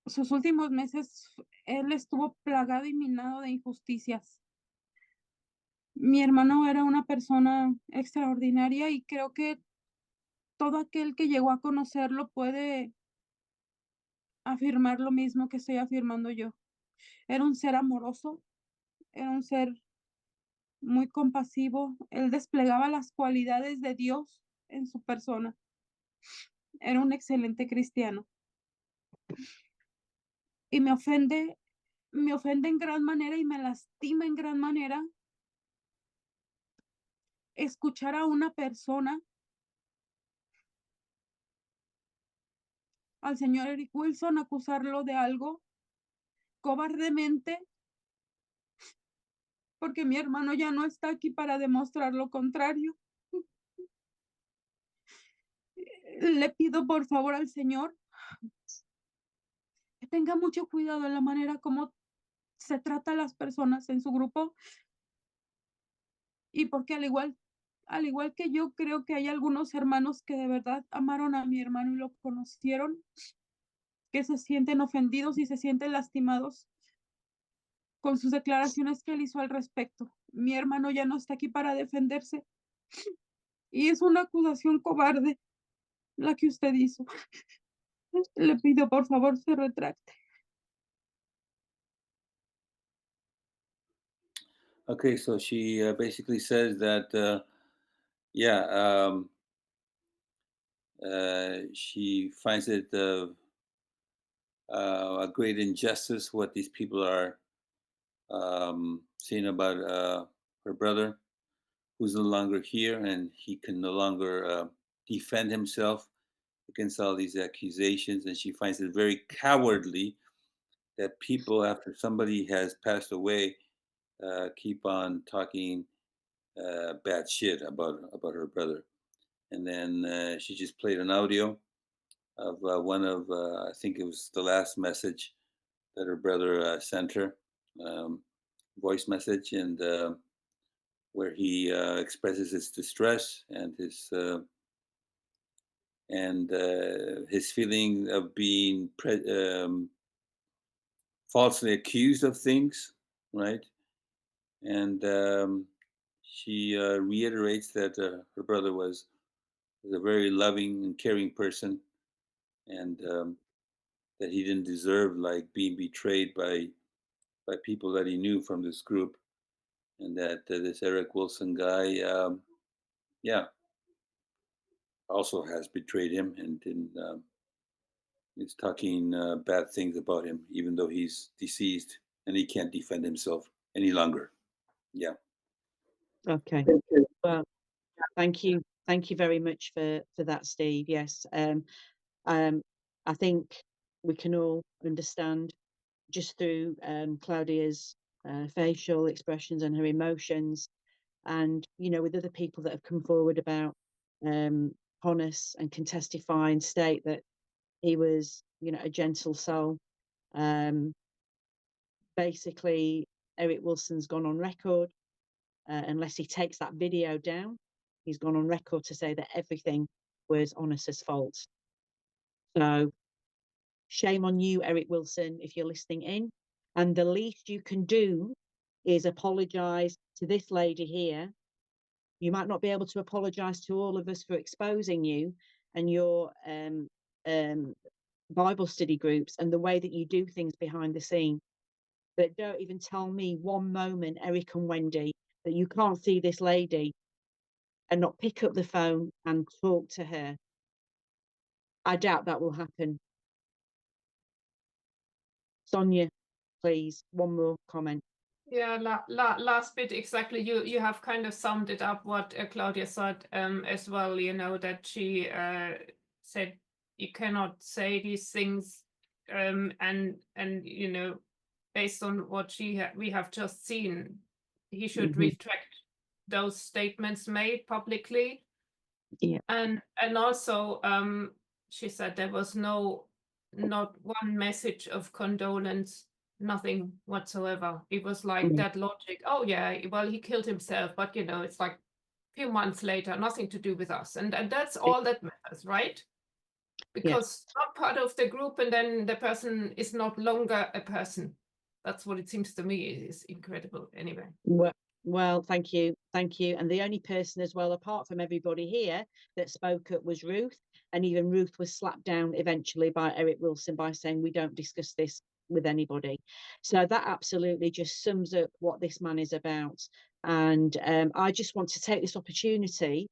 Sus últimos meses, él estuvo plagado y minado de injusticias. Mi hermano era una persona extraordinaria y creo que todo aquel que llegó a conocerlo puede afirmar lo mismo que estoy afirmando yo. Era un ser amoroso, era un ser muy compasivo. Él desplegaba las cualidades de Dios en su persona. Era un excelente cristiano. Y me ofende en gran manera y me lastima en gran manera escuchar a una persona, al señor Eric Wilson, acusarlo de algo cobardemente, porque mi hermano ya no está aquí para demostrar lo contrario. Le pido por favor al Señor que tenga mucho cuidado en la manera como se trata a las personas en su grupo, y porque al igual que yo, creo que hay algunos hermanos que de verdad amaron a mi hermano y lo conocieron, que se sienten ofendidos y se sienten lastimados con sus declaraciones que él hizo al respecto. Mi hermano ya no está aquí para defenderse y es una acusación cobarde la que usted hizo. Le pido por favor se retracte. Okay, so she basically says that, she finds it a great injustice what these people are saying about her brother, who's no longer here, and he can no longer defend himself against all these accusations. And she finds it very cowardly that people, after somebody has passed away, keep on talking bad shit about her brother. And then she just played an audio of one of I think it was the last message that her brother sent her, voice message, and where he expresses his distress and his feeling of being falsely accused of things, right? And she reiterates that her brother was a very loving and caring person, and that he didn't deserve like being betrayed by people that he knew from this group, and that this Eric Wilson guy, yeah, also has betrayed him and is talking bad things about him, even though he's deceased and he can't defend himself any longer. Yeah. Okay. Well, thank you very much for that, Steve. Yes. I think we can all understand just through Claudia's facial expressions and her emotions, and with other people that have come forward about Honis and can testify and state that he was a gentle soul. Basically, Eric Wilson's gone on record, unless he takes that video down, he's gone on record to say that everything was Honis's fault. So shame on you, Eric Wilson, if you're listening in. And the least you can do is apologize to this lady here. You might not be able to apologize to all of us for exposing you and your Bible study groups and the way that you do things behind the scene. But don't even tell me one moment, Eric and Wendy, that you can't see this lady and not pick up the phone and talk to her. I doubt that will happen. Sonia, please, one more comment. Yeah, last bit exactly. You have kind of summed it up what Claudia said as well. That she said you cannot say these things, and based on what we have just seen, he should retract those statements made publicly. Yeah. And also she said there was not one message of condolence, nothing whatsoever. It was like that logic. Oh yeah, well, he killed himself, but it's like a few months later, nothing to do with us, and that's all that matters, right? Because not part of the group, and then the person is not longer a person. That's what it seems to me is incredible. Anyway. Well, thank you. And the only person as well, apart from everybody here, that spoke up was Ruth. And even Ruth was slapped down eventually by Eric Wilson by saying, we don't discuss this with anybody. So that absolutely just sums up what this man is about. And I just want to take this opportunity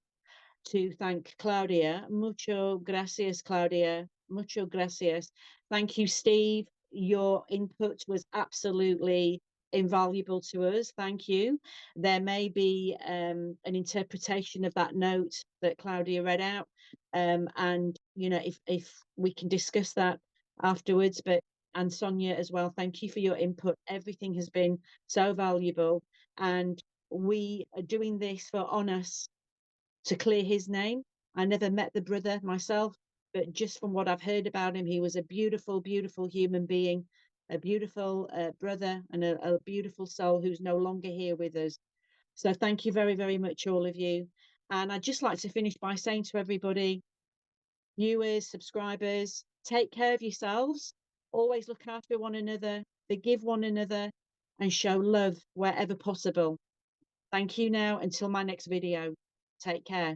to thank Claudia. Mucho gracias, Claudia. Mucho gracias. Thank you, Steve. Your input was absolutely invaluable to us. Thank you. There may be an interpretation of that note that Claudia read out, and if we can discuss that afterwards. And Sonia as well, thank you for your input. Everything has been so valuable, and we are doing this for Honis to clear his name. I never met the brother myself, but just from what I've heard about him, he was a beautiful, beautiful human being, a beautiful brother, and a beautiful soul who's no longer here with us. So thank you very, very much, all of you. And I'd just like to finish by saying to everybody, viewers, subscribers, take care of yourselves. Always look after one another, forgive one another, and show love wherever possible. Thank you now. Until my next video. Take care.